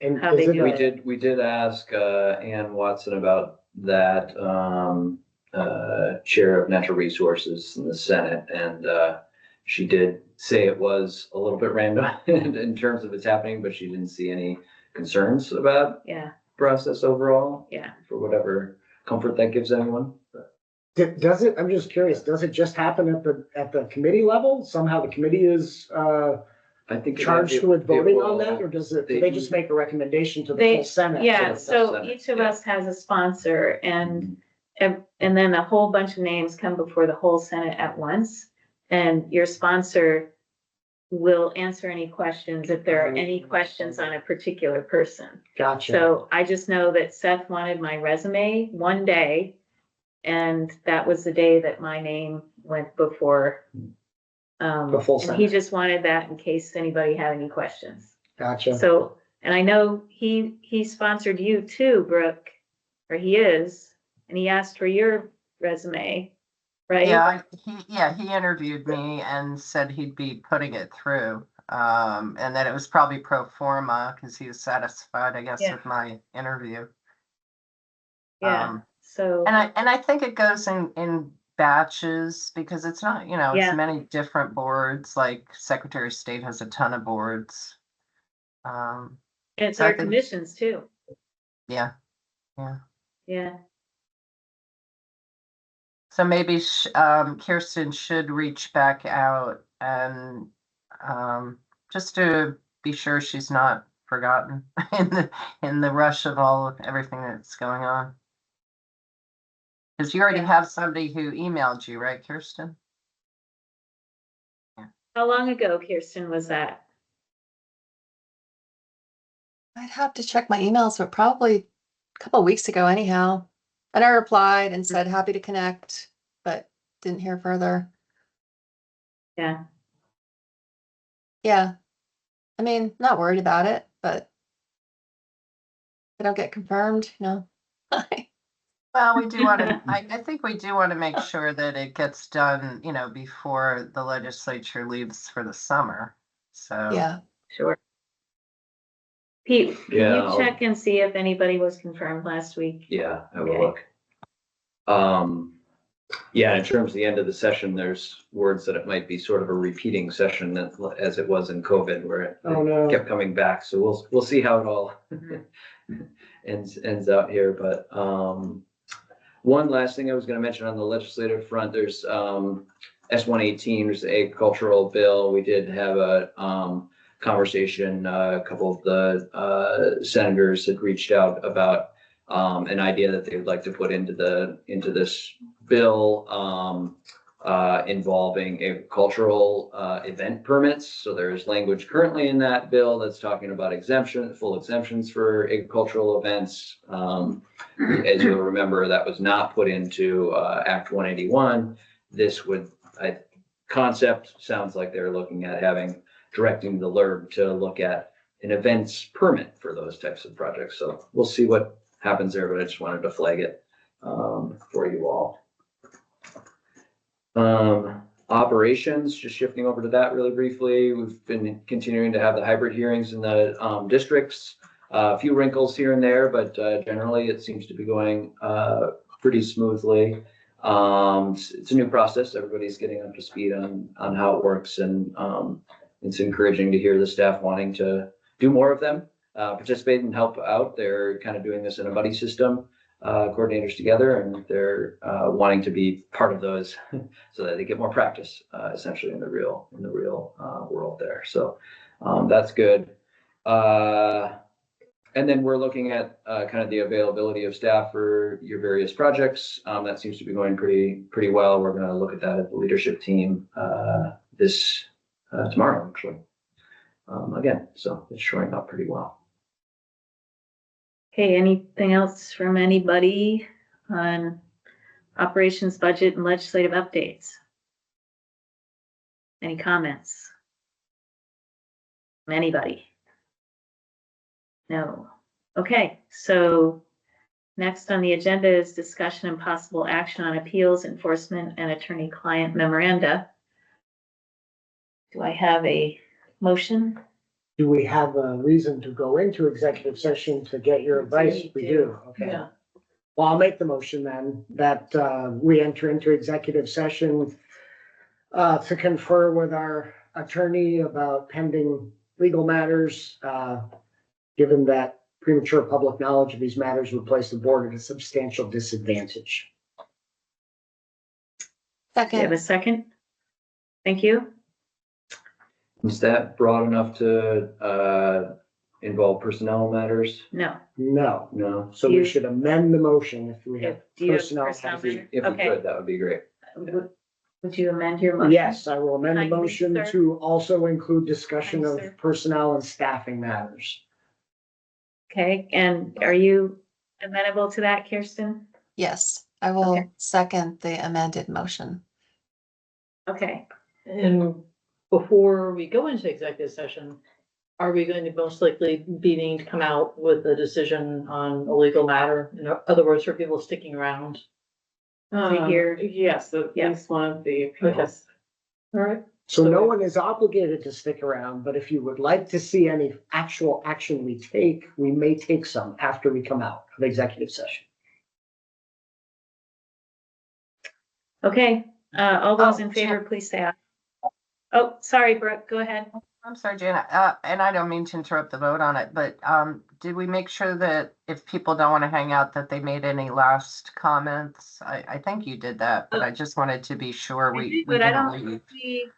And How they is it do a- it. We did ask Ann Watson about that, chair of natural resources in the Senate, and she did say it was a little bit random in terms of it's happening, but she didn't see any concerns about Yeah, process overall, yeah. for whatever comfort that gives anyone. Does it, I'm just curious, does it just happen at the committee level? Somehow the committee is I think charged with voting on will- that, or do they- they just make a recommendation to the They- full Senate? Yeah, the so Senate, each of yeah. us has a sponsor and then a whole bunch of names come before the whole Senate at once. And your sponsor will answer any questions if there are any questions on a particular person. Gotcha. So I just know that Seth wanted my resume one day. And that was the day that my name went before. The full And he Senate. just wanted that in case anybody had any questions. Gotcha. So, and I know he sponsored you too, Brooke, or he is, and he asked for your resume, right? Yeah, he interviewed me and said he'd be putting it through. And that it was probably pro forma because he was satisfied, I guess, Yeah. with my interview. Yeah, so, And I think it goes in batches because it's not, Yeah. it's many different boards, like Secretary of State has a ton of boards. it's so I our think- commissions too, Yeah. yeah. So maybe Kirsten should reach back out and just to be sure she's not forgotten in the rush of everything that's going on. Because you already have somebody who emailed you, right, Kirsten? How long ago, Kirsten, was that? I'd have to check my emails, but probably a couple of weeks ago anyhow. And I replied and said, happy to connect, but didn't hear further. Yeah, Yeah. I mean, not worried about it, but if I don't get confirmed, Well, we do want to, I think we do want to make sure that it gets done, before the legislature leaves for the summer. So. yeah. sure. Pete, can Yeah, you I'll- check and see if anybody was confirmed last week? Yeah, I will Okay. look. Yeah, in terms of the end of the session, there's words that it might be sort of a repeating session as it was in COVID where it Oh, no. kept coming back. So we'll see how it all ends out here. But one last thing I was going to mention on the legislative front, there's S-118, there's the agricultural bill. We did have a conversation. A couple of the senators had reached out about an idea that they would like to put into this bill involving agricultural event permits. So there's language currently in that bill that's talking about full exemptions for agricultural events. As you'll remember, that was not put into Act 181. This concept sounds like they're looking at directing the LURB to look at an events permit for those types of projects. So we'll see what happens there, but I just wanted to flag it for you all. Operations, just shifting over to that really briefly. We've been continuing to have the hybrid hearings in the districts. A few wrinkles here and there, but generally it seems to be going pretty smoothly. It's a new process. Everybody's getting up to speed on how it works, and it's encouraging to hear the staff wanting to do more of them, participate and help out. They're kind of doing this in a buddy system, coordinators together, and they're wanting to be part of those so that they get more practice, essentially in the real world there. So that's good. And then we're looking at kind of the availability of staff for your various projects. That seems to be going pretty well. We're going to look at that at the leadership team this tomorrow, actually. Again, so it's showing up pretty well. Okay, anything else from anybody on operations, budget, and legislative updates? Any comments? From anybody? No. Okay, so next on the agenda is discussion and possible action on appeals, enforcement, and attorney-client memoranda. Do I have a motion? Do we have a reason to go into executive session to get your advice? We do, okay. Yeah. Well, I'll make the motion then that we enter into executive session to confer with our attorney about pending legal matters, given that premature public knowledge of these matters would place the board at a substantial disadvantage. Do you have a Second, second? Thank you. Is that broad enough to involve personnel matters? No. No, No. so we You- should amend the motion if we have Do you have personnel. personnel matter? If we Okay. could, that would be great. Would you amend your motion? Yes, I will amend the Kindly, motion sir. to also include discussion Kindly, of sir. personnel and staffing matters. Okay, and are you amenable to that, Kirsten? yes, I will Okay. second the amended motion. Okay, And before we go into executive session, are we going to most likely be needing to come out with a decision on a legal matter? In other words, for people sticking around? hear- Yes, at Yeah. least one of the appeals. All right. So So- no one is obligated to stick around, but if you would like to see any actual action we take, we may take some after we come out of executive session. okay, all those in Oh, favor, please say aye. Oh, sorry, Brooke, go ahead. I'm sorry, Jana, and I don't mean to interrupt the vote on it, but did we make sure that if people don't want to hang out, that they made any last comments? I think you did that, but I just wanted to be sure we But I didn't don't leave.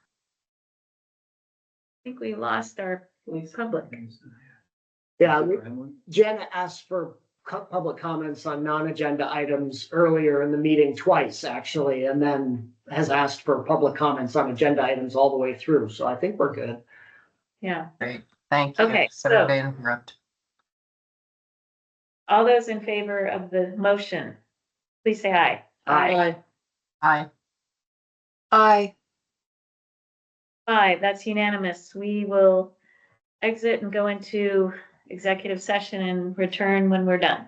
think we lost our public. Yeah, Jenna asked for public comments on non-agenda items earlier in the meeting twice, actually, and then has asked for public comments on agenda items all the way through. So I think we're good. Yeah. Great, thank you. Okay, Sorry so- to interrupt. All those in favor of the motion, please say aye. Aye. Aye. Aye. Aye, that's unanimous. We will exit and go into executive session and return when we're done.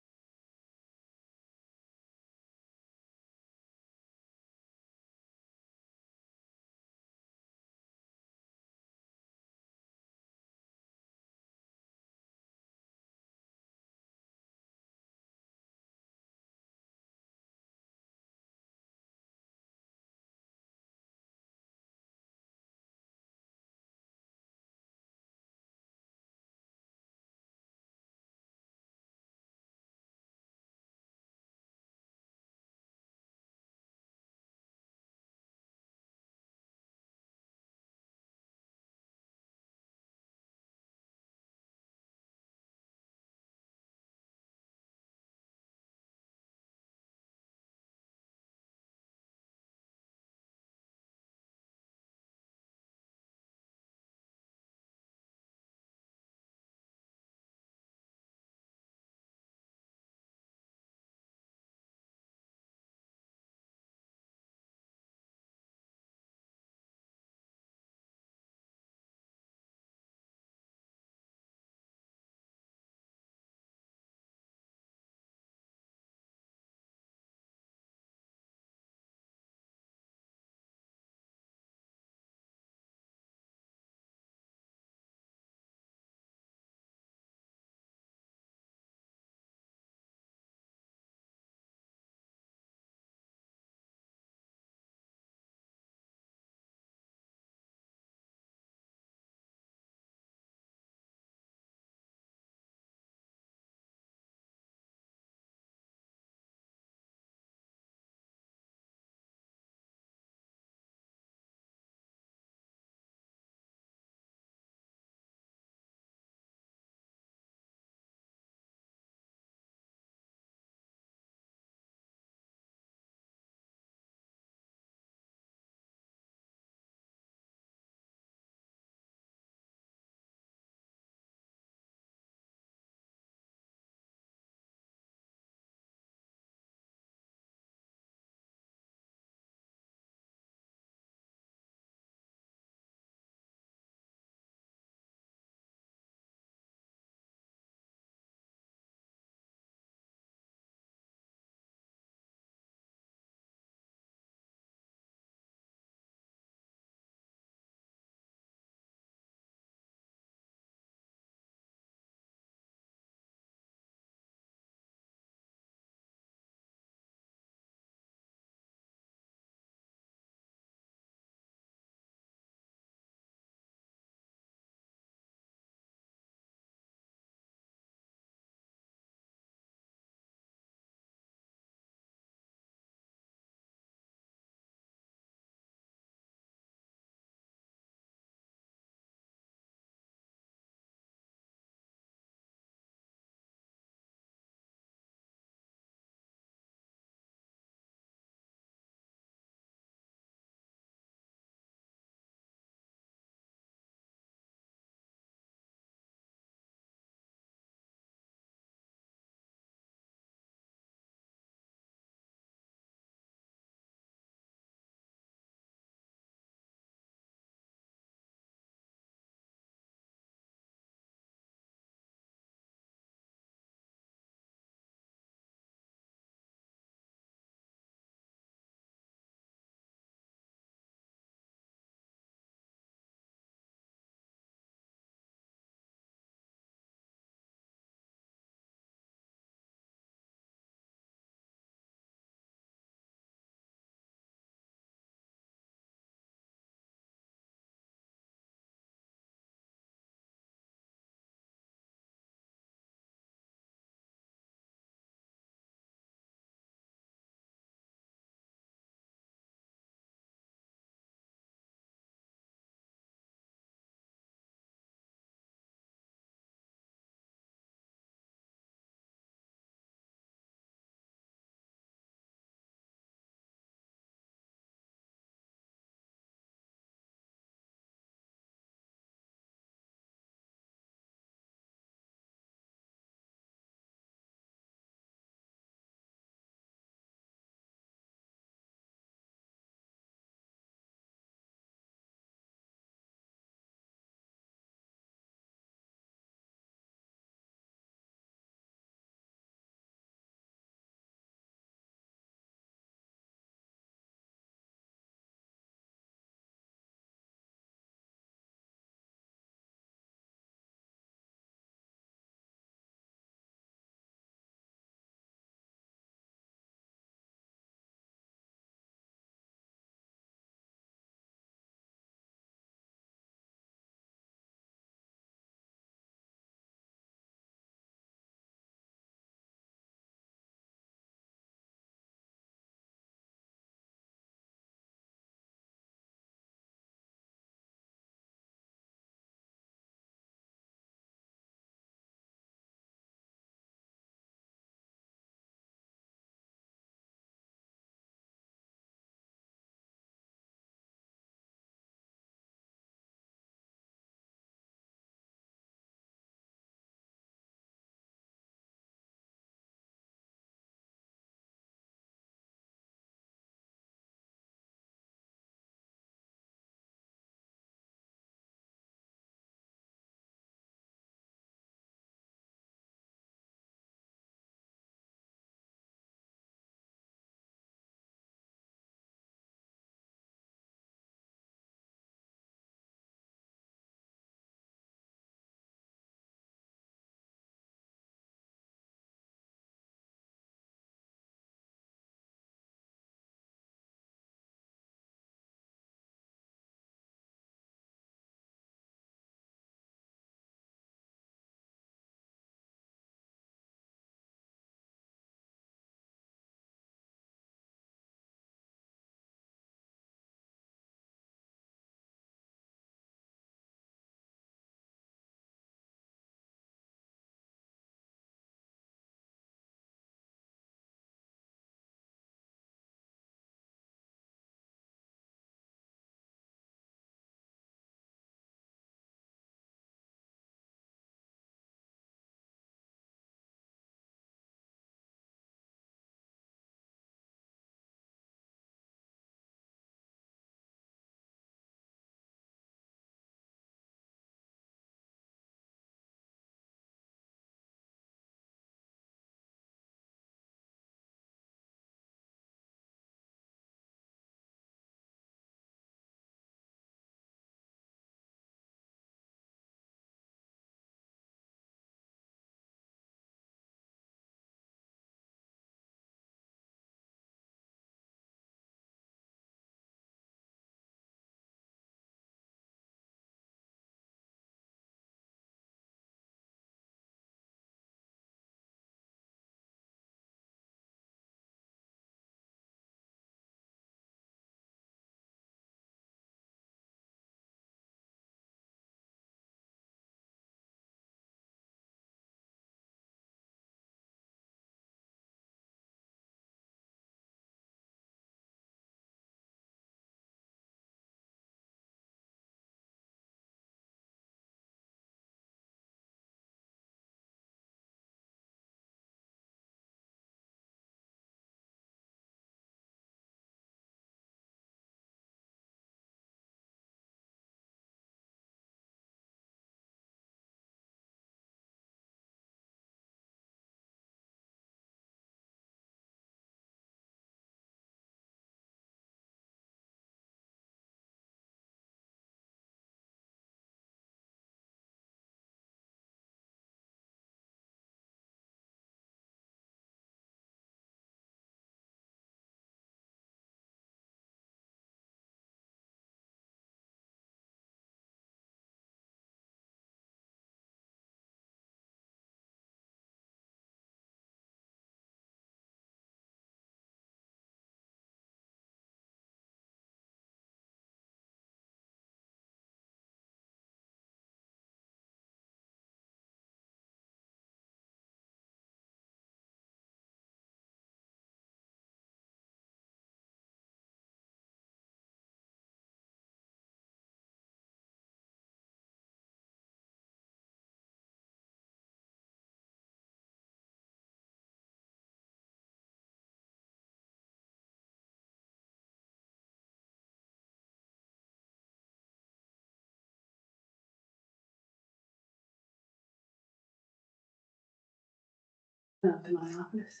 Up to my office.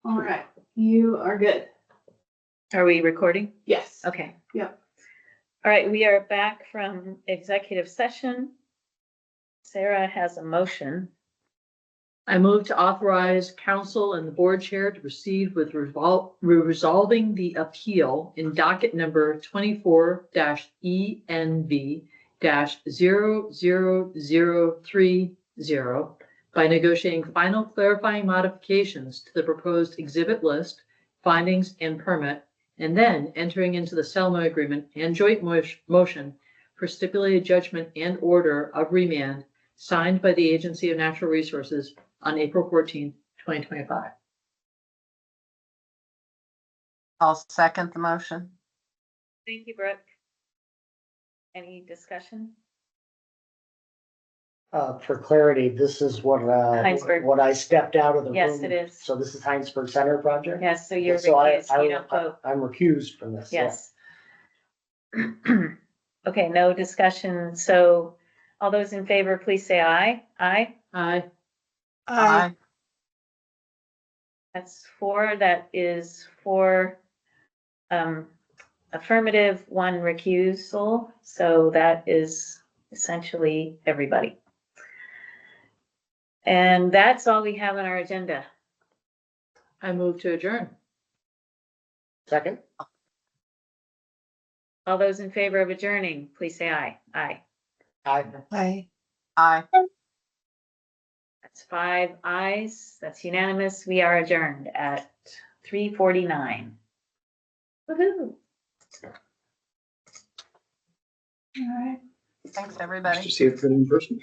All right, you are good. Are we recording? Yes. Okay. Yep. All right, we are back from executive session. Sarah has a motion. I move to authorize council and the board chair to proceed with resolving the appeal in docket number 24-ENV-00030 by negotiating final clarifying modifications to the proposed exhibit list, findings, and permit, and then entering into the settlement agreement and joint motion for stipulated judgment and order of remand signed by the Agency of Natural Resources on April 14th, 2025. I'll second the motion. Thank you, Brooke. Any discussion? For clarity, this is Heinsberg. what I stepped out of the room. Yes, it is. So this is Heinsberg Center project? Yes, so you're So recused, you don't vote. I'm recused from this. yeah. Yes. Okay, no discussion. So all those in favor, please say aye. Aye. Aye. Aye. That's 4. That is 4 affirmative, 1 recusal. So that is essentially everybody. And that's all we have on our agenda. I move to adjourn. Second? All those in favor of adjourning, please say aye. Aye. Aye. Aye. Aye. That's 5 ayes. That's unanimous. We are adjourned at 3:49. Woohoo. All right. Thanks, Nice everybody. to see everybody in person.